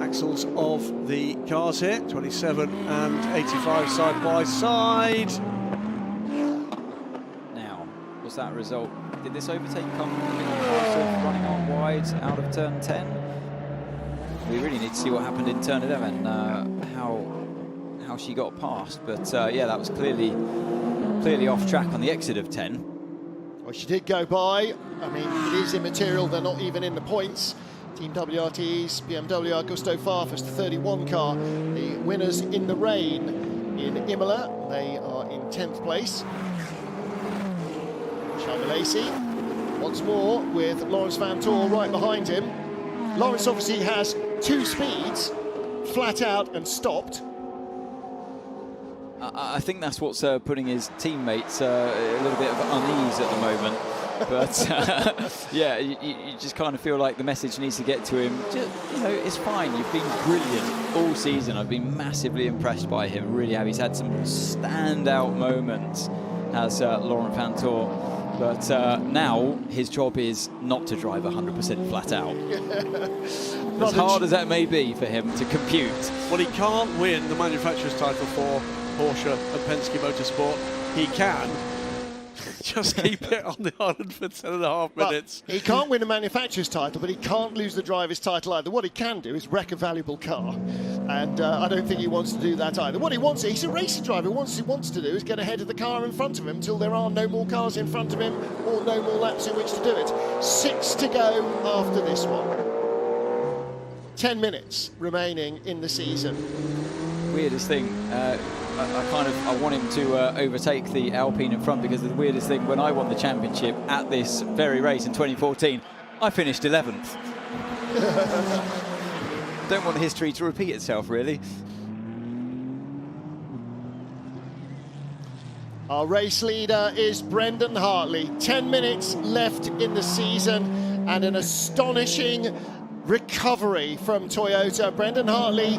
axles of the cars here. 27 and 85 side by side. Now, was that result? Did this overtake come running on wide out of turn 10? We really need to see what happened in turn 11, how she got past. But yeah, that was clearly off track on the exit of 10. Well, she did go by. I mean, it is immaterial. They're not even in the points. Team WRT's BMW Augusto Farfus, the 31 car. The winners in the rain in Imola. They are in 10th place. Charles Milesi, once more with Lawrence Vantor right behind him. Lawrence obviously has 2 speeds, flat out and stopped. I think that's what's putting his teammates a little bit of unease at the moment. But yeah, you just kind of feel like the message needs to get to him. Just, you know, it's fine. You've been brilliant all season. I've been massively impressed by him. Really have. He's had some standout moments as Laurent Vantor. But now his job is not to drive 100% flat out. As hard as that may be for him to compute. Well, he can't win the manufacturer's title for Porsche and Penske Motorsport, he can just keep it on the island for 10.5 minutes. He can't win a manufacturer's title, but he can't lose the driver's title either. What he can do is wreck a valuable car, and I don't think he wants to do that either. What he wants, he's a racing driver. What he wants to do is get ahead of the car in front of him until there are no more cars in front of him or no more laps in which to do it. 6 to go after this one. 10 minutes remaining in the season. Weirdest thing, I want him to overtake the Alpine in front, because the weirdest thing, when I won the championship at this very race in 2014, I finished 11th. Don't want history to repeat itself, really. Our race leader is Brendan Hartley. 10 minutes left in the season and an astonishing recovery from Toyota. Brendan Hartley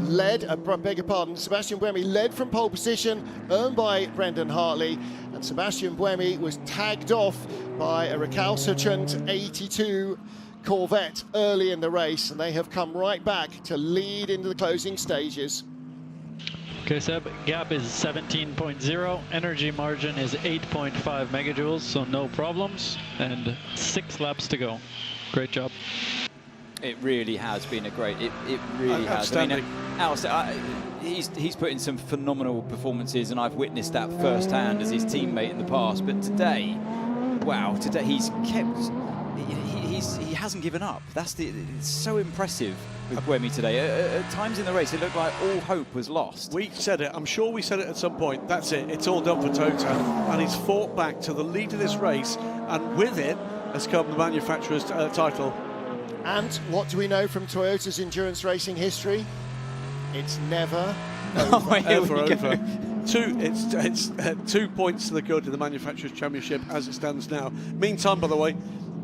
led, beg your pardon, Sebastian Buemi led from pole position, earned by Brendan Hartley, and Sebastian Buemi was tagged off by a recalcitrant 82 Corvette early in the race, and they have come right back to lead into the closing stages. Okay, Seb, gap is 17.0, energy margin is 8.5 megajoules, so no problems, and 6 laps to go. Great job. It really has been a great. It really has. I mean, he's put in some phenomenal performances, and I've witnessed that firsthand as his teammate in the past. But today, wow! Today he's kept. He hasn't given up. It's so impressive with Buemi today. At times in the race, it looked like all hope was lost. We said it. I'm sure we said it at some point. That's it. It's all done for Tota, and he's fought back to the lead of this race, and with it has come the manufacturer's title. And what do we know from Toyota's endurance racing history? It's never over. It's 2 points to the good in the manufacturer's championship as it stands now. Meantime, by the way,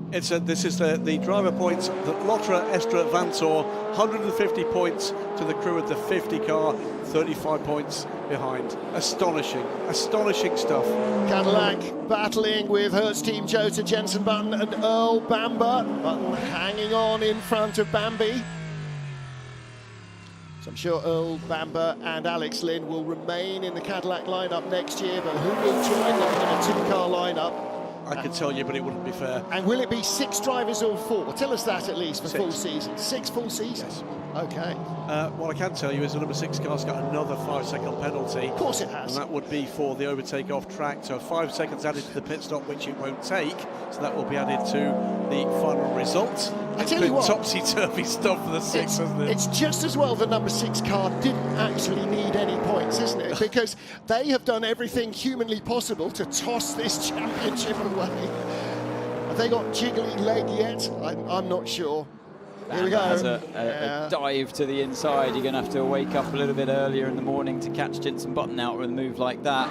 this is the driver points. The Lotra Estra Vantor, 150 points to the crew of the 50 car, 35 points behind. Astonishing stuff. Cadillac battling with Hertz Team Jota, Jenson Button and Earl Bamber. Button hanging on in front of Bambi. So I'm sure Earl Bamber and Alex Lynn will remain in the Cadillac lineup next year, but who will join them in a 2-car lineup? I could tell you, but it wouldn't be fair. And will it be 6 drivers or 4? Tell us that at least for 6. Full season. 6 full seasons? Yes. Okay. What I can tell you is the number 6 car's got another 5-second penalty. Of course it has. And that would be for the overtake off track. So 5 seconds added to the pit stop, which it won't take. So that will be added to the final result. I tell you what, topsy-turvy stuff for the 6, isn't it? It's just as well the number 6 car didn't actually need any points, isn't it? Because they have done everything humanly possible to toss this championship away. Have they got jiggly leg yet? I'm not sure. Here we go. Has a dive to the inside. You're going to have to wake up a little bit earlier in the morning to catch Jenson Button out with a move like that.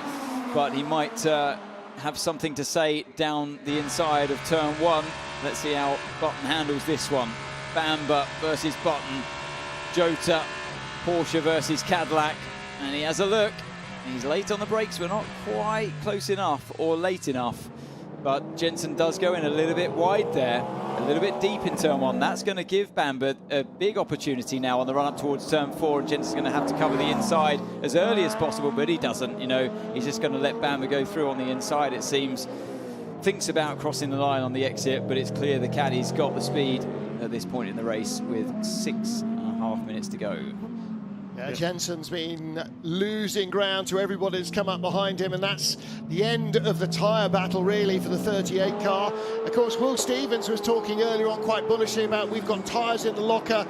But he might have something to say down the inside of turn 1. Let's see how Button handles this one. Bamber versus Button. Jota, Porsche versus Cadillac. And he has a look. He's late on the brakes. We're not quite close enough or late enough. But Jenson does go in a little bit wide there, a little bit deep in turn 1. That's going to give Bamber a big opportunity now on the run up towards turn 4. And Jenson's going to have to cover the inside as early as possible, but he doesn't. You know, he's just going to let Bamber go through on the inside, it seems. Thinks about crossing the line on the exit, but it's clear the caddy's got the speed at this point in the race with 6.5 minutes to go. Yeah, Jenson's been losing ground to everybody that's come up behind him, and that's the end of the tyre battle, really, for the 38 car. Of course, Will Stevens was talking earlier on quite bullishly about we've got tyres in the locker.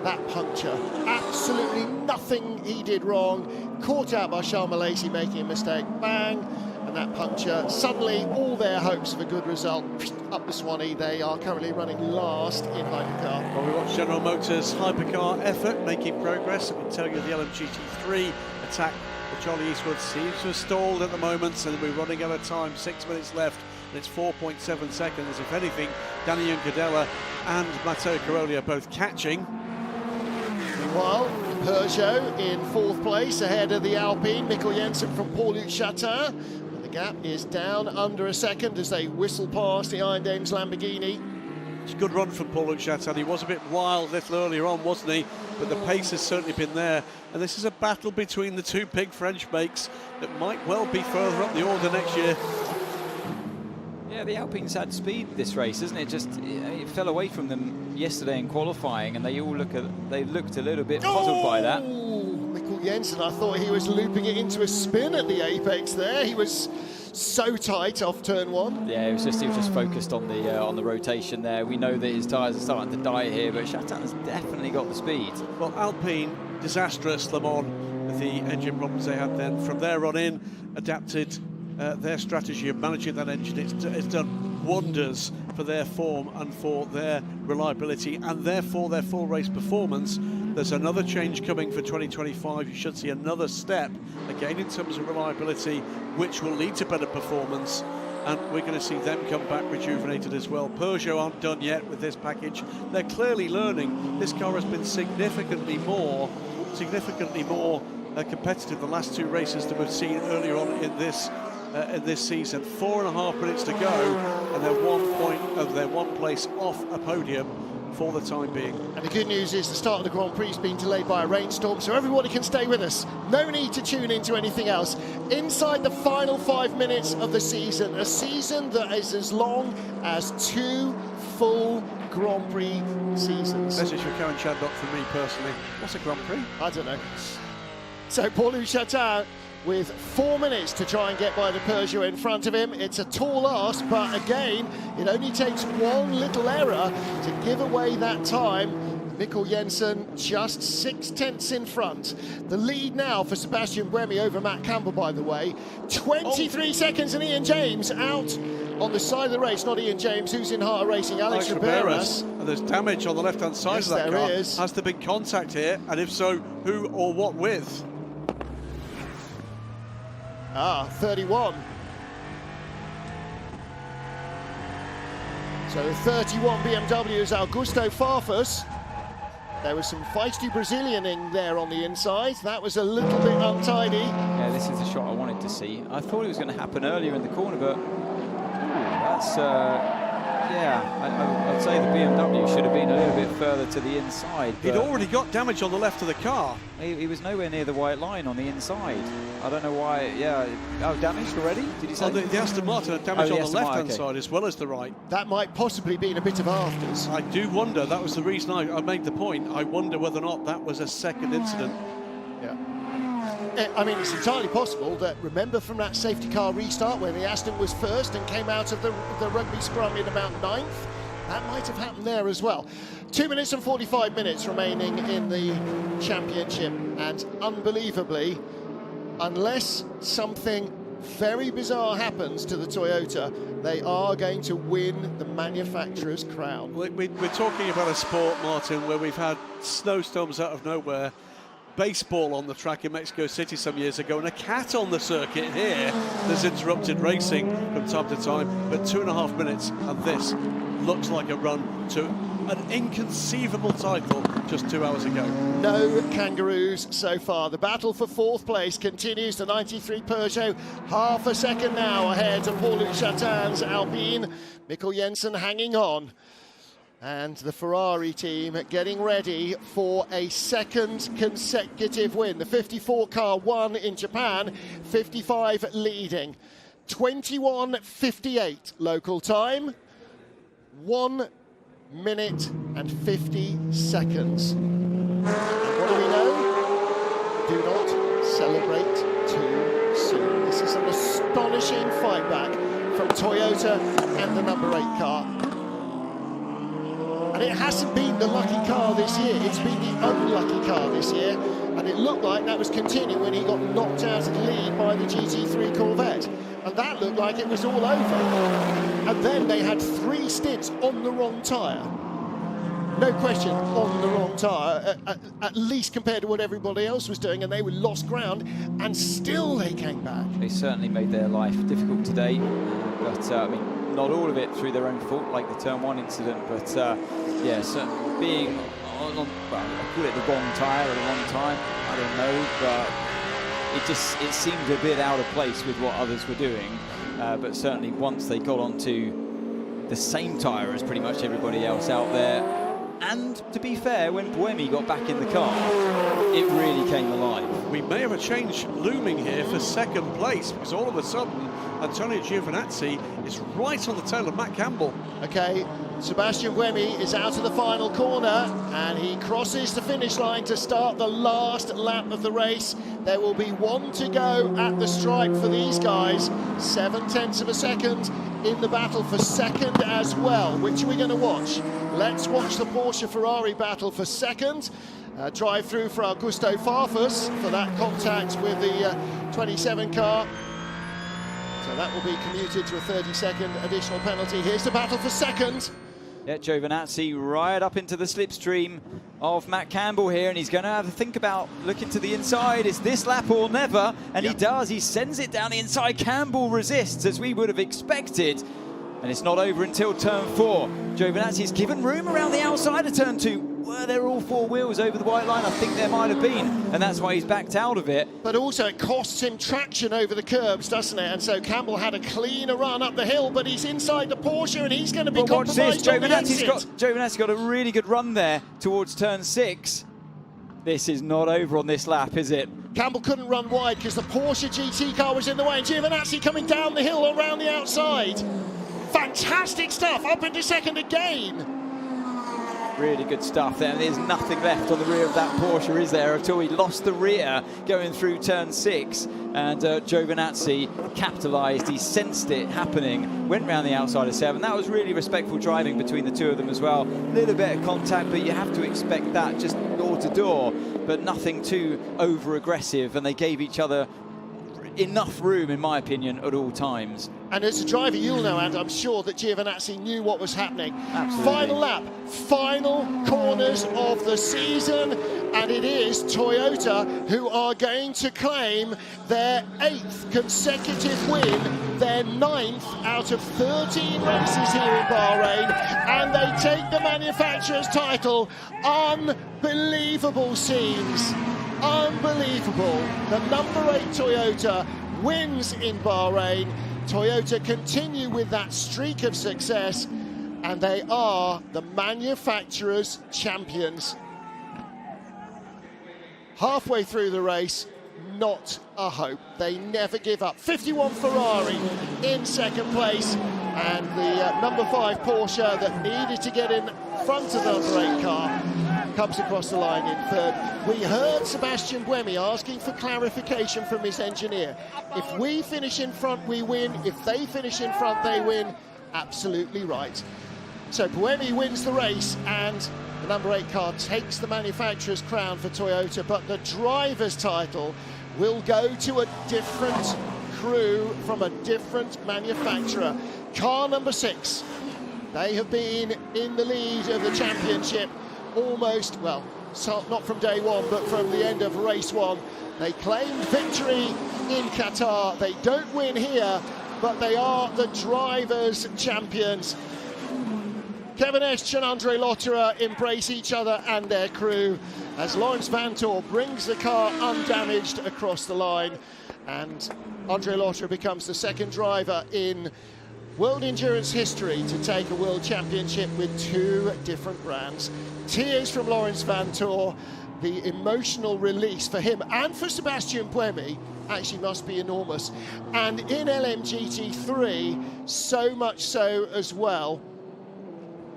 That puncture, absolutely nothing he did wrong. Caught out by Charles Malaysia making a mistake. Bang! And that puncture, suddenly all their hopes of a good result up the Swanee. They are currently running last in Hypercar. Well, we watch General Motors' Hypercar effort making progress. I can tell you the LMGT3 attack for Charlie Eastwood seems to have stalled at the moment, so we're running out of time. 6 minutes left, and it's 4.7 seconds. If anything, Danny Juncadella and Matteo Caroli are both catching. Meanwhile, Peugeot in 4th place ahead of the Alpine. Mikkel Jensen from Paulo Chatin. The gap is down under a second as they whistle past the Iron Dames Lamborghini. It's a good run from Paulo. He was a bit wild a little earlier on, wasn't he? But the pace has certainly been there. And this is a battle between the two big French makes that might well be further up the order next year. Yeah, the Alpines had speed this race, isn't it? Just it fell away from them yesterday in qualifying, and they looked a little bit puzzled by that. Mikkel Jensen, I thought he was looping it into a spin at the apex there. He was so tight off turn one. Yeah, he was just focused on the rotation there. We know that his tyres are starting to die here, but Chatin's definitely got the speed. Well, Alpine, disastrous Le Mans with the engine problems they had then. From there on in, adapted their strategy of managing that engine. It's done wonders for their form and for their reliability, and therefore their full race performance. There's another change coming for 2025. You should see another step again in terms of reliability, which will lead to better performance, and we're going to see them come back rejuvenated as well. Peugeot aren't done yet with this package. They're clearly learning. This car has been significantly more competitive the last two races that we've seen earlier on in this season. 4.5 minutes to go, and they're one place off a podium for the time being. And the good news is the start of the Grand Prix has been delayed by a rainstorm, so everybody can stay with us. No need to tune into anything else. Inside the final 5 minutes of the season, a season that is as long as 2 full Grand Prix seasons. Message for Karen Chaddock from me personally. What's a Grand Prix? I don't know. So Paulo Chatin with 4 minutes to try and get by the Peugeot in front of him. It's a tall ask, but again, it only takes one little error to give away that time. Mikkel Jensen just 6/10 in front. The lead now for Sebastian Buemi over Matt Campbell, by the way. 23 seconds, and Ian James out on the side of the race. Not Ian James, who's in Heart of Racing, Alex Riberas. And there's damage on the left-hand side of that car. Is. Has there been contact here? And if so, who or what with? 31. So the 31 BMW is Augusto Farfus. There was some feisty Brazilianing there on the inside. That was a little bit untidy. Yeah, this is the shot I wanted to see. I thought it was going to happen earlier in the corner, but that's, yeah, I'd say the BMW should have been a little bit further to the inside. He'd already got damage on the left of the car. He was nowhere near the white line on the inside. I don't know why. Yeah, damaged already? Did you say? Oh, the Aston Martin had damage on the left-hand side as well as the right. That might possibly been a bit of afters. I do wonder. That was the reason I made the point. I wonder whether or not that was a second incident. Yeah. I mean, it's entirely possible that, remember from that safety car restart when the Aston was first and came out of the rugby scrum in about 9th? That might have happened there as well. 2 minutes and 45 minutes remaining in the championship, and unbelievably, unless something very bizarre happens to the Toyota, they are going to win the manufacturer's crown. We're talking about a sport, Martin, where we've had snowstorms out of nowhere, baseball on the track in Mexico City some years ago, and a cat on the circuit here that's interrupted racing from time to time. But 2.5 minutes, and this looks like a run to an inconceivable title just 2 hours ago. No kangaroos so far. The battle for 4th place continues. The 93 Peugeot, half a second now ahead of Paulo Chatin's Alpine. Mikkel Jensen hanging on. And the Ferrari team getting ready for a second consecutive win. The 54 car won in Japan, 55 leading. 21:58 local time. 1 minute and 50 seconds. And what do we know? Do not celebrate too soon. This is an astonishing fight back from Toyota and the number 8 car. And it hasn't been the lucky car this year, it's been the unlucky car this year. And it looked like that was continuing when he got knocked out of the lead by the GT3 Corvette. And that looked like it was all over. And then they had 3 stints on the wrong tyre. No question, on the wrong tyre, at least compared to what everybody else was doing, and they were lost ground, and still they came back. They certainly made their life difficult today, but I mean, not all of it through their own fault, like the Turn 1 incident, but yeah, so being on, well, I call it the wrong tyre at the wrong time, I don't know, but it seemed a bit out of place with what others were doing, but certainly once they got onto the same tyre as pretty much everybody else out there. And to be fair, when Buemi got back in the car, it really came alive. We may have a change looming here for second place, because all of a sudden Antonio Giovinazzi is right on the tail of Matt Campbell. Okay, Sebastian Buemi is out of the final corner and he crosses the finish line to start the last lap of the race. There will be one to go at the stripe for these guys. 7/10 of a second in the battle for second as well. Which are we going to watch? Let's watch the Porsche Ferrari battle for second. Drive through for Augusto Farfus for that contact with the 27 car. So that will be commuted to a 30-second additional penalty. Here's the battle for second. Yeah, Giovinazzi right up into the slipstream of Matt Campbell here, and he's going to have to think about looking to the inside. Is this lap or never? And he does. He sends it down the inside. Campbell resists, as we would have expected. And it's not over until turn 4. Giovinazzi's given room around the outside of turn 2. Were there all 4 wheels over the white line? I think there might have been, and that's why he's backed out of it. But also it costs him traction over the curbs, doesn't it? And so Campbell had a cleaner run up the hill, but he's inside the Porsche and he's going to be compromised on the exit. Giovinazzi's got a really good run there towards turn 6. This is not over on this lap, is it? Campbell couldn't run wide because the Porsche GT car was in the way, and Giovinazzi coming down the hill around the outside. Fantastic stuff, up into second again. Really good stuff there. There's nothing left on the rear of that Porsche, is there, until he lost the rear going through turn 6. And Giovinazzi capitalised. He sensed it happening, went round the outside of 7. That was really respectful driving between the two of them as well. A little bit of contact, but you have to expect that, just door to door, but nothing too over-aggressive. And they gave each other enough room, in my opinion, at all times. And as a driver, you'll know, and I'm sure that Giovinazzi knew what was happening. Absolutely. Final lap, final corners of the season, and it is Toyota who are going to claim their 8th consecutive win, their 9th out of 13 races here in Bahrain, and they take the manufacturer's title. Unbelievable scenes. Unbelievable. The number 8 Toyota wins in Bahrain. Toyota continue with that streak of success, and they are the manufacturer's champions. Halfway through the race, not a hope. They never give up. 51 Ferrari in second place, and the number 5 Porsche that needed to get in front of the number 8 car comes across the line in third. We heard Sebastian Buemi asking for clarification from his engineer. If we finish in front, we win. If they finish in front, they win. Absolutely right. So Buemi wins the race, and the number 8 car takes the manufacturer's crown for Toyota, but the driver's title will go to a different crew from a different manufacturer. Car number 6. They have been in the lead of the championship almost, well, so not from day one, but from the end of race 1. They claimed victory in Qatar. They don't win here, but they are the drivers' champions. Kevin Esche and Andre Lotterer embrace each other and their crew as Laurens Vanthoor brings the car undamaged across the line, and Andre Lotterer becomes the 2nd driver in World Endurance history to take a World Championship with 2 different brands. Tears from Laurens Vanthoor. The emotional release for him and for Sebastian Buemi actually must be enormous. And in LMGT3, so much so as well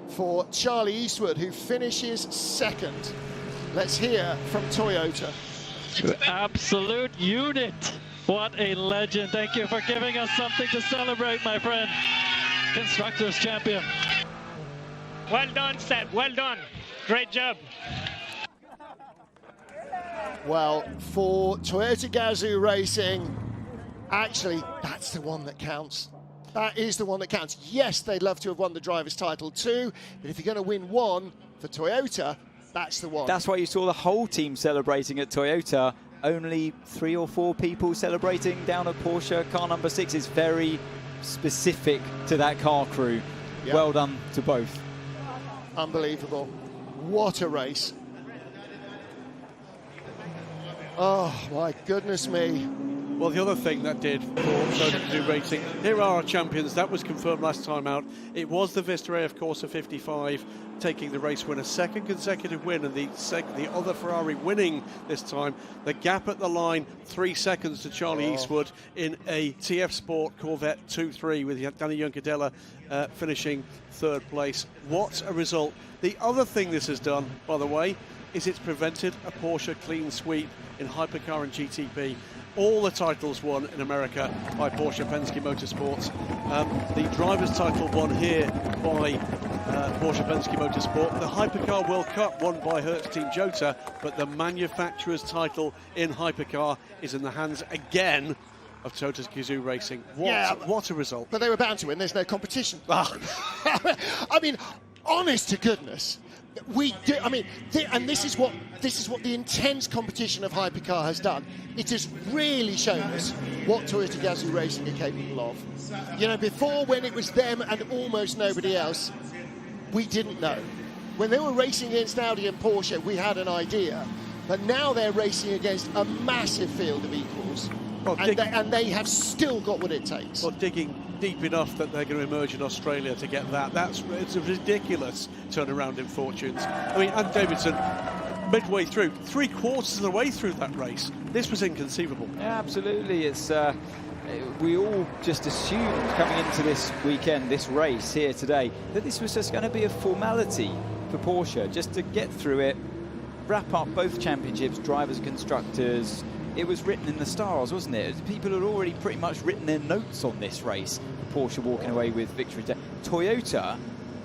for Charlie Eastwood, who finishes 2nd. Let's hear from Toyota. Absolute unit. What a legend. Thank you for giving us something to celebrate, my friend. Constructors champion. Well done, Seb. Well done. Great job. Well, for Toyota Gazoo Racing, actually, that's the one that counts. That is the one that counts. Yes, they'd love to have won the driver's title too, but if you're going to win one for Toyota, that's the one. That's why you saw the whole team celebrating at Toyota. Only 3 or 4 people celebrating down at Porsche. Car number 6 is very specific to that car crew. Yep. Well done to both. Unbelievable. What a race. Oh, my goodness me. Well, the other thing that did for TotalEnergies Racing, here are our champions. That was confirmed last time out. It was the Vista AF Corsa 55 taking the race win, a second consecutive win, and the other Ferrari winning this time. The gap at the line, 3 seconds to Charlie Eastwood in a TF Sport Corvette 2-3 with Danny Juncadella finishing 3rd place. What a result. The other thing this has done, by the way, is it's prevented a Porsche clean sweep in Hypercar and GTP. All the titles won in America by Porsche Penske Motorsports. The driver's title won here by Porsche Penske Motorsport. The Hypercar World Cup won by Hertz Team Jota, but the manufacturer's title in Hypercar is in the hands again of TotalEnergies Racing. What a result. But they were bound to win. There's no competition. I mean, honest to goodness, we do. I mean, and this is what the intense competition of Hypercar has done. It has really shown us what Toyota Gazoo Racing are capable of. You know, before, when it was them and almost nobody else, we didn't know. When they were racing against Audi and Porsche, we had an idea. But now they're racing against a massive field of equals. Well, and they have still got what it takes. Well, digging deep enough that they're going to emerge in Australia to get that. It's a ridiculous turnaround in fortunes. I mean, and Davidson, midway through, 3/4 of the way through that race, this was inconceivable. Yeah, absolutely. It's we all just assumed coming into this weekend, this race here today, that this was just going to be a formality for Porsche, just to get through it, wrap up both championships, drivers, constructors. It was written in the stars, wasn't it? People had already pretty much written their notes on this race. Porsche walking away with victory. Toyota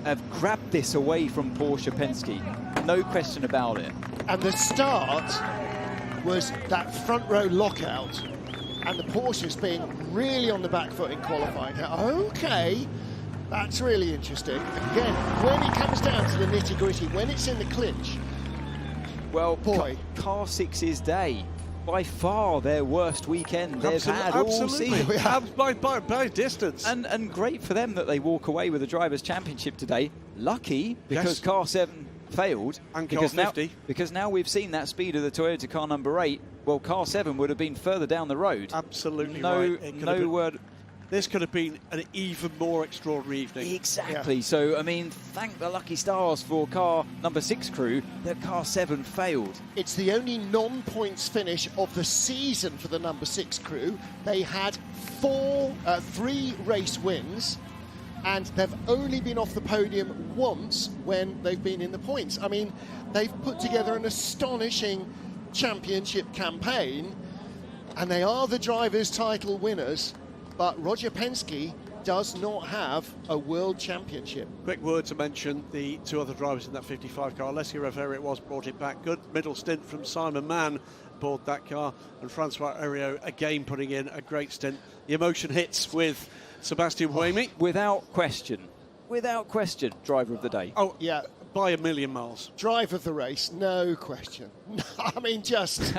have grabbed this away from Porsche Penske. No question about it. And the start was that front row lockout and the Porsches being really on the back foot in qualifying. Okay, that's really interesting. Again, when it comes down to the nitty-gritty, when it's in the clinch, well, boy. Car 6's day. By far their worst weekend they've had all season. By distance. And great for them that they walk away with the Drivers' Championship today. Lucky, because Car 7 failed. And Car 50. Because now we've seen that speed of the Toyota car number 8. Well, Car 7 would have been further down the road. Absolutely right. Word. This could have been an even more extraordinary evening. Exactly. Yeah. So, I mean, thank the lucky stars for car number 6 crew that car 7 failed. It's the only non-points finish of the season for the number 6 crew. They had 3 race wins, and they've only been off the podium once when they've been in the points. I mean, they've put together an astonishing championship campaign, and they are the drivers' title winners. But Roger Penske does not have a world championship. Quick word to mention the 2 other drivers in that 55 car. Alessio Rivera, it was, brought it back. Good middle stint from Simon Mann aboard that car. And Francois Heriot again putting in a great stint. The emotion hits with Sebastian Buemi. Without question, driver of the day. Oh, yeah. By a million miles. Drive of the race, no question. I mean, just...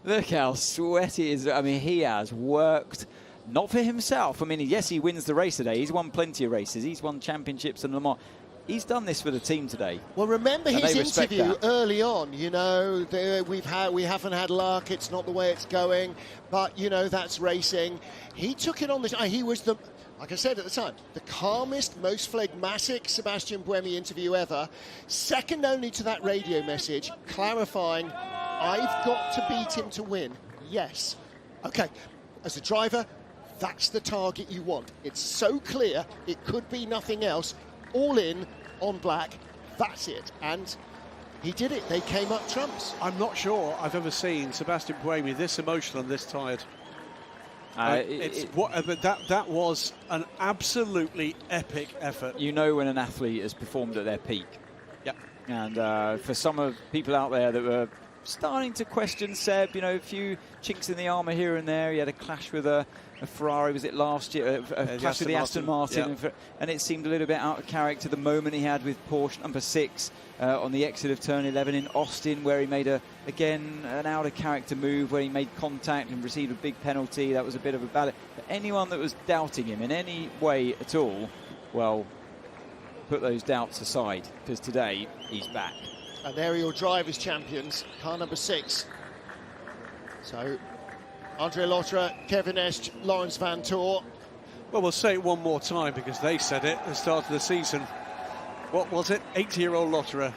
Look how sweaty he is. I mean, he has worked... Not for himself. I mean, yes, he wins the race today. He's won plenty of races. He's won championships and Le Mans. He's done this for the team today. Well, remember his interview early on. You know, we haven't had luck. It's not the way it's going. But you know, that's racing. He took it on this. He was the, like I said at the time, the calmest, most phlegmatic Sebastian Buemi interview ever. Second only to that radio message clarifying, "I've got to beat him to win." Yes. Okay. As a driver, that's the target you want. It's so clear, it could be nothing else. All in, on black, that's it. And he did it. They came up trumps. I'm not sure I've ever seen Sebastian Buemi this emotional and this tired. That was an absolutely epic effort. You know when an athlete has performed at their peak. Yep. And for some of people out there that were starting to question Seb, you know, a few chinks in the armour here and there. He had a clash with a Ferrari, was it last year? A clash with the Aston Martin. Yeah. And it seemed a little bit out of character the moment he had with Porsche number 6 on the exit of turn 11 in Austin, where he made an out of character move where he made contact and received a big penalty. That was a bit of a ballot. For anyone that was doubting him in any way at all, well, put those doubts aside, because today he's back. And there are your drivers' champions, car number 6. So Andre Lotterer, Kevin Esch, Lawrence Van Toor. Well, we'll say it one more time because they said it at the start of the season. What was it? 80-year-old Lotterer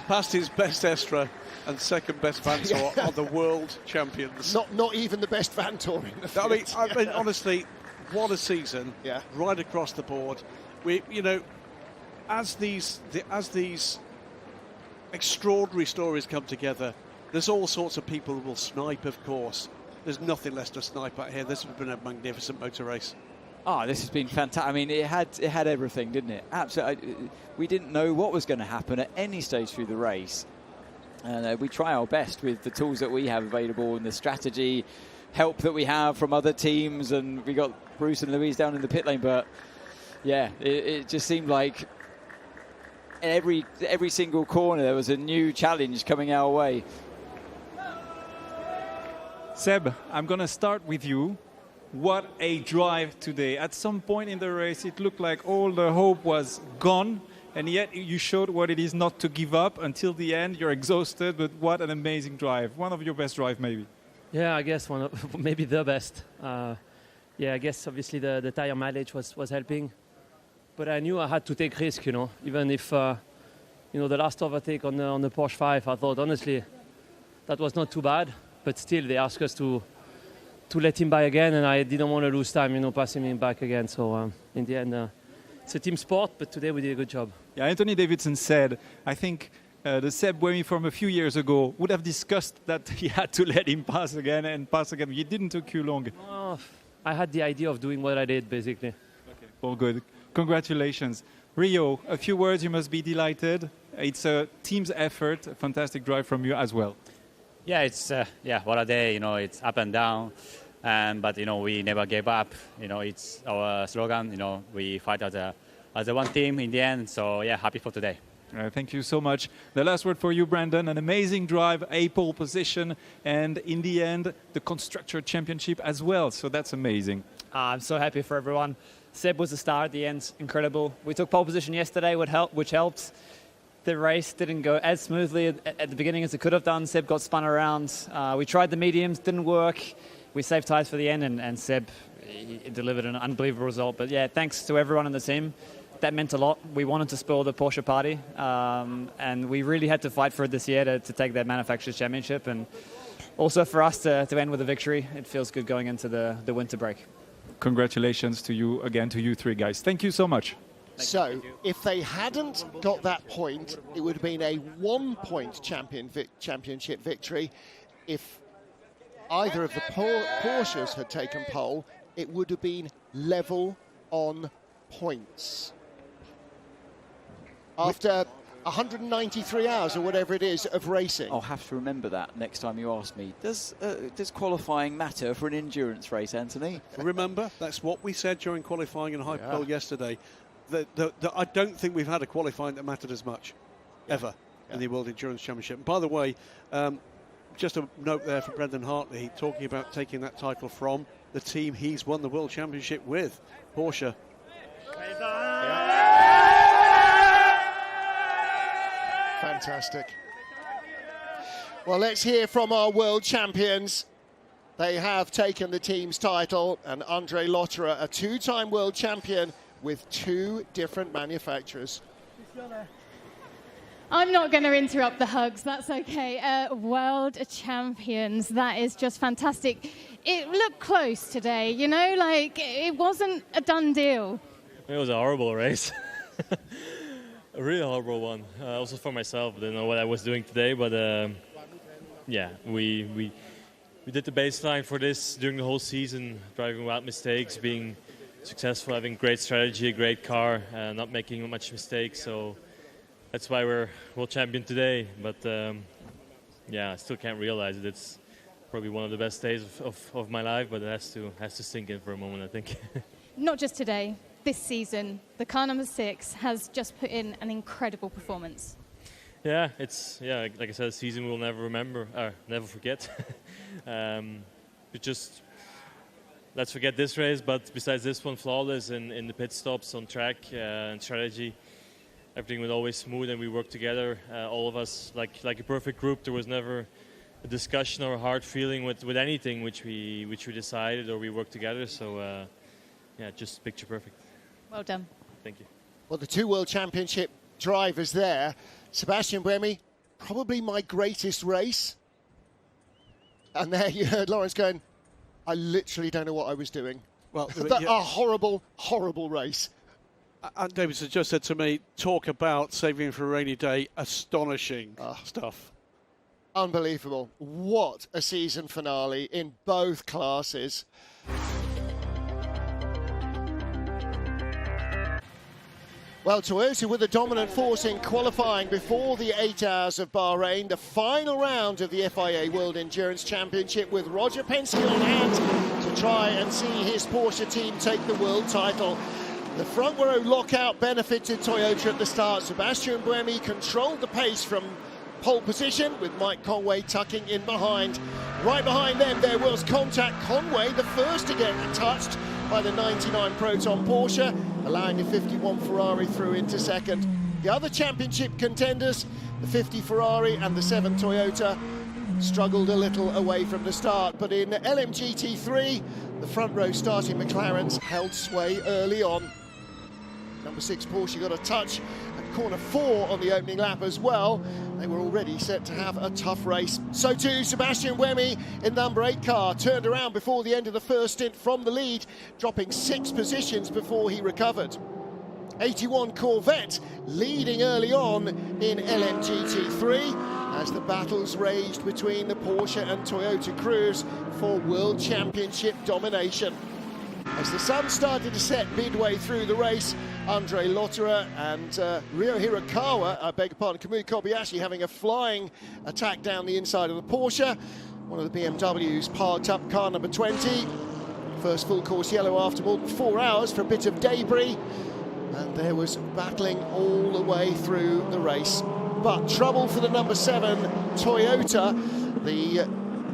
passed his best Estra and second best Van Toor are the world champions. Not even the best Van Toor in the field. I mean, honestly, what a season! Yeah. Right across the board. We, you know, as these extraordinary stories come together, there's all sorts of people who will snipe. Of course, there's nothing less to snipe at here. This has been a magnificent motor race. Oh, this has been fantastic. I mean, it had everything, didn't it? Absolutely. We didn't know what was going to happen at any stage through the race. And we try our best with the tools that we have available and the strategy help that we have from other teams. And we got Bruce and Louise down in the pit lane. But, yeah, it just seemed like every single corner there was a new challenge coming our way. Seb, I'm going to start with you. What a drive today. At some point in the race, it looked like all the hope was gone, and yet you showed what it is not to give up until the end. You're exhausted, but what an amazing drive. One of your best drives, maybe. Yeah, I guess maybe the best. Yeah, I guess obviously the tire mileage was helping, but I knew I had to take risk, you know, even if, the last overtake on the Porsche 5, I thought, honestly, that was not too bad, but still they asked us to let him by again, and I didn't want to lose time, passing him back again. So in the end, it's a team sport, but today we did a good job. Yeah, Anthony Davidson said, I think the Seb Buemi from a few years ago would have discussed that he had to let him pass again. It didn't take you long. Oh, I had the idea of doing what I did, basically. Okay, well, good. Congratulations. Rio, a few words, you must be delighted. It's a team's effort, a fantastic drive from you as well. Yeah, it's what a day. It's up and down, but we never gave up. It's our slogan. We fight as a one team in the end. So yeah, happy for today. Thank you so much. The last word for you, Brandon. An amazing drive, a pole position, and in the end, the Constructor Championship as well. So that's amazing. I'm so happy for everyone. Seb was the star at the end, incredible. We took pole position yesterday, which helped. The race didn't go as smoothly at the beginning as it could have done. Seb got spun around. We tried the mediums, didn't work. We saved tires for the end, and Seb he delivered an unbelievable result. But yeah, thanks to everyone in the team. That meant a lot. We wanted to spoil the Porsche party, and we really had to fight for it this year to take that Manufacturers' Championship, and also for us to end with a victory. It feels good going into the winter break. Congratulations to you again, to you three guys. Thank you so much. So, if they hadn't got that point, it would have been a one-point championship victory. If either of the Porsches had taken pole, it would have been level on points. After 193 hours or whatever it is of racing. I'll have to remember that next time you ask me. Does qualifying matter for an endurance race, Anthony? Remember, that's what we said during qualifying in Hypercar yesterday. I don't think we've had a qualifying that mattered as much, ever, in the World Endurance Championship. And by the way, just a note there for Brendan Hartley, talking about taking that title from the team he's won the World Championship with, Porsche. Fantastic. Well, let's hear from our world champions. They have taken the team's title, and Andre Lotterer, a two-time world champion with two different manufacturers. I'm not going to interrupt the hugs, that's okay. World champions, that is just fantastic. It looked close today, it wasn't a done deal. It was a horrible race. A really horrible one. Also for myself, I didn't know what I was doing today, but yeah, we did the baseline for this during the whole season, driving without mistakes, being successful, having great strategy, a great car, not making much mistakes. So that's why we're world champion today. But yeah, I still can't realize it. It's probably one of the best days of my life, but it has to sink in for a moment, I think. Not just today, this season, the car number 6 has just put in an incredible performance. Yeah, like I said, a season we'll never never forget. Let's forget this race, but besides this one, flawless in the pit stops, on track, and strategy. Everything was always smooth, and we worked together, all of us, like a perfect group. There was never discussion or a hard feeling with anything which we decided or we worked together. So yeah, just picture perfect. Well done. Thank you. Well, the 2 World Championship drivers there. Sebastian Buemi, probably my greatest race. And there you heard Lawrence going, I literally don't know what I was doing. Well, a horrible, horrible race. And David has just said to me, talk about saving for a rainy day. Astonishing stuff. Unbelievable. What a season finale in both classes. Well, Toyota were the dominant force in qualifying before the 8 Hours of Bahrain, the final round of the FIA World Endurance Championship, with Roger Penske on hand to try and see his Porsche team take the world title. The front row lockout benefited Toyota at the start. Sebastian Buemi controlled the pace from pole position, with Mike Conway tucking in behind. Right behind them there was contact. Conway, the first to get touched by the 99 Proton Porsche, allowing the 51 Ferrari through into second. The other championship contenders, the 50 Ferrari and the 7 Toyota, struggled a little away from the start, but in LMGT3, the front row starting McLarens held sway early on. Number 6 Porsche got a touch at corner 4 on the opening lap as well. They were already set to have a tough race. So too Sebastian Buemi in number 8 car turned around before the end of the first stint from the lead, dropping 6 positions before he recovered. 81 Corvette leading early on in LMGT3 as the battles raged between the Porsche and Toyota crews for World Championship domination. As the sun started to set midway through the race, Andre Lotterer and Ryo Hirakawa, I beg your pardon, Kamui Kobayashi having a flying attack down the inside of the Porsche. One of the BMWs parked up car number 20. First full course yellow after more than 4 hours for a bit of debris. And there was battling all the way through the race. But trouble for the number 7 Toyota, the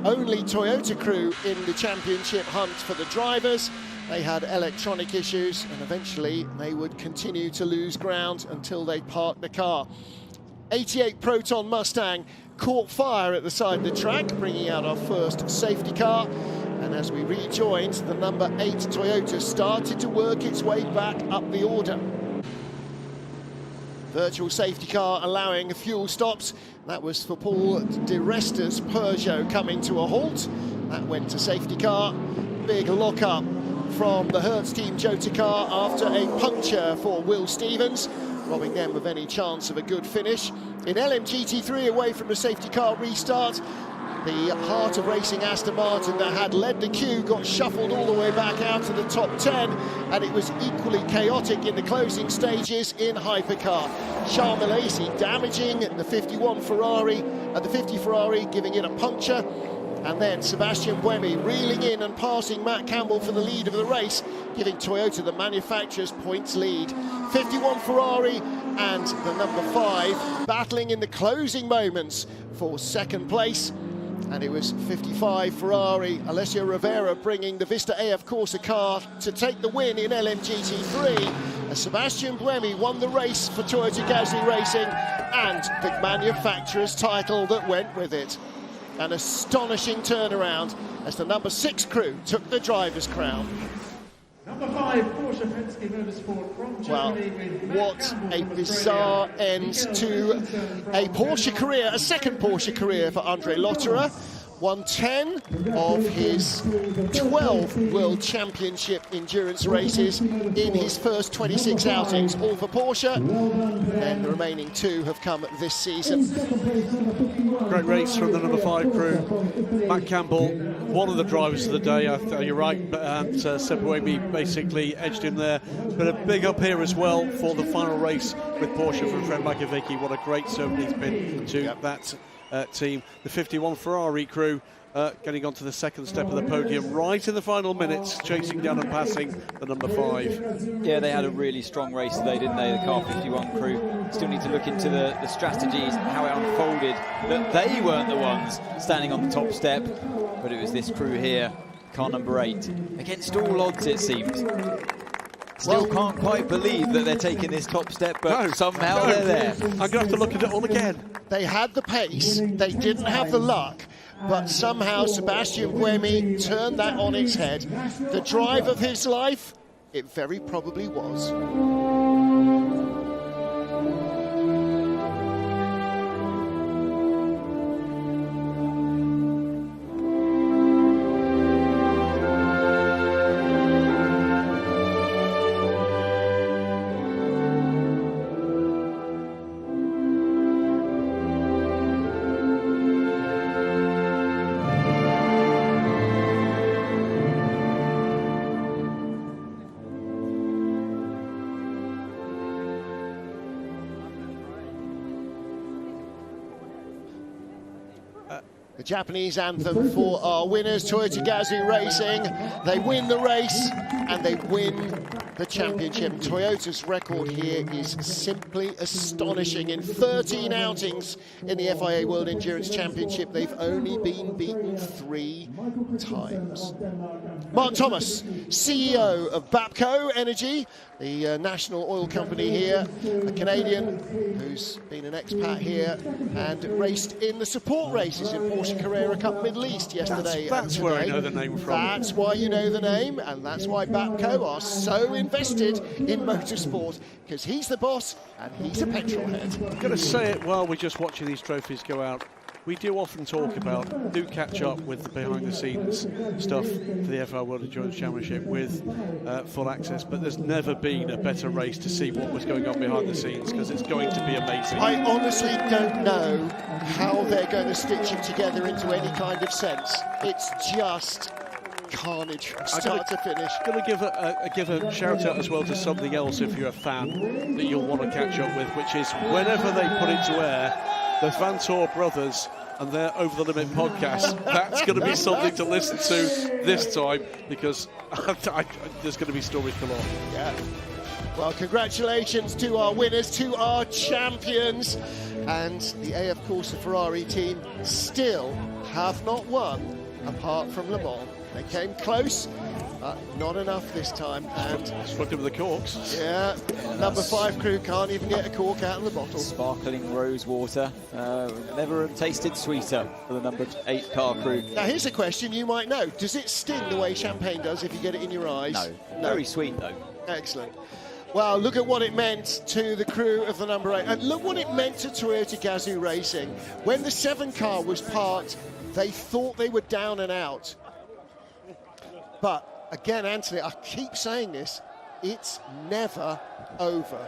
only Toyota crew in the championship hunt for the drivers. They had electronic issues, and eventually they would continue to lose ground until they parked the car. 88 Proton Mustang caught fire at the side of the track, bringing out our first safety car. And as we rejoined, the number 8 Toyota started to work its way back up the order. Virtual safety car allowing fuel stops. That was for Paul de Resta's Peugeot coming to a halt. That went to safety car. Big lock-up from the Hertz team Jota car after a puncture for Will Stevens, robbing them of any chance of a good finish. In LMGT3, away from the safety car restart, the heart of racing Aston Martin that had led the queue got shuffled all the way back out to the top 10, and it was equally chaotic in the closing stages in Hypercar. Charles Milesi damaging the 51 Ferrari, the 50 Ferrari, giving it a puncture. And then Sebastian Buemi reeling in and passing Matt Campbell for the lead of the race, giving Toyota the manufacturer's points lead. 51 Ferrari and the number 5 battling in the closing moments for second place. And it was 55 Ferrari, Alessio Rivera bringing the Vista AF Corsa car to take the win in LMGT3. As Sebastian Buemi won the race for Toyota Gazoo Racing and the manufacturer's title that went with it. An astonishing turnaround as the number 6 crew took the driver's crown. Number 5, Porsche Penske Motorsport from Germany. Well, what a bizarre end to a Porsche career, a second Porsche career for Andre Lotterer. Won 10 of his 12 World Championship endurance races in his first 26 outings, all for Porsche, and the remaining 2 have come this season. Great race from the number 5 crew. Matt Campbell, one of the drivers of the day, you're right, and Seb Buemi basically edged him there. But a big up here as well for the final race with Porsche from Fred Makovicky. What a great servant he's been to that team. The 51 Ferrari crew getting onto the second step of the podium right in the final minutes, chasing down and passing the number 5. Yeah, they had a really strong race today, didn't they, the car 51 crew. Still need to look into the strategies, how it unfolded, that they weren't the ones standing on the top step, but it was this crew here, car number 8, against all odds it seems. Still can't quite believe that they're taking this top step, but somehow they're there. I'm going to have to look at it all again. They had the pace, they didn't have the luck, but somehow Sebastian Buemi turned that on its head. The drive of his life, it very probably was. The Japanese anthem for our winners, Toyota Gazoo Racing. They win the race and they win the championship. Toyota's record here is simply astonishing. In 13 outings in the FIA World Endurance Championship, they've only been beaten 3 times. Mark Thomas, CEO of Bapco Energy, the national oil company here, a Canadian who's been an expat here and raced in the support races in Porsche Carrera Cup Middle East yesterday. That's where I know the name from. That's why you know the name, and that's why Bapco are so invested in motorsport, because he's the boss and he's a petrol head. I'm going to say it while we're just watching these trophies go out. We do often talk about, do catch up with the behind-the-scenes stuff for the FIA World Endurance Championship with full access, but there's never been a better race to see what was going on behind the scenes, because it's going to be amazing. I honestly don't know how they're going to stitch it together into any kind of sense. It's just carnage from start to finish. I'm going to give a shout out as well to something else if you're a fan that you'll want to catch up with, which is whenever they put into air the Van Tor brothers and their Over the Limit podcast, that's going to be something to listen to this time, because there's going to be stories galore. Yeah. Well, congratulations to our winners, to our champions, and the AF Corsa Ferrari team still have not won apart from Le Mans. They came close, but not enough this time. And struck with the corks. Yeah, number 5 crew can't even get a cork out of the bottle. Sparkling rose water, never tasted sweeter for the number 8 car crew. Now here's a question you might know. Does it sting the way champagne does if you get it in your eyes? No. Very sweet though. Excellent. Well, look at what it meant to the crew of the number 8. And look what it meant to Toyota Gazoo Racing. When the 7 car was parked, they thought they were down and out. But again, Anthony, I keep saying this, it's never over.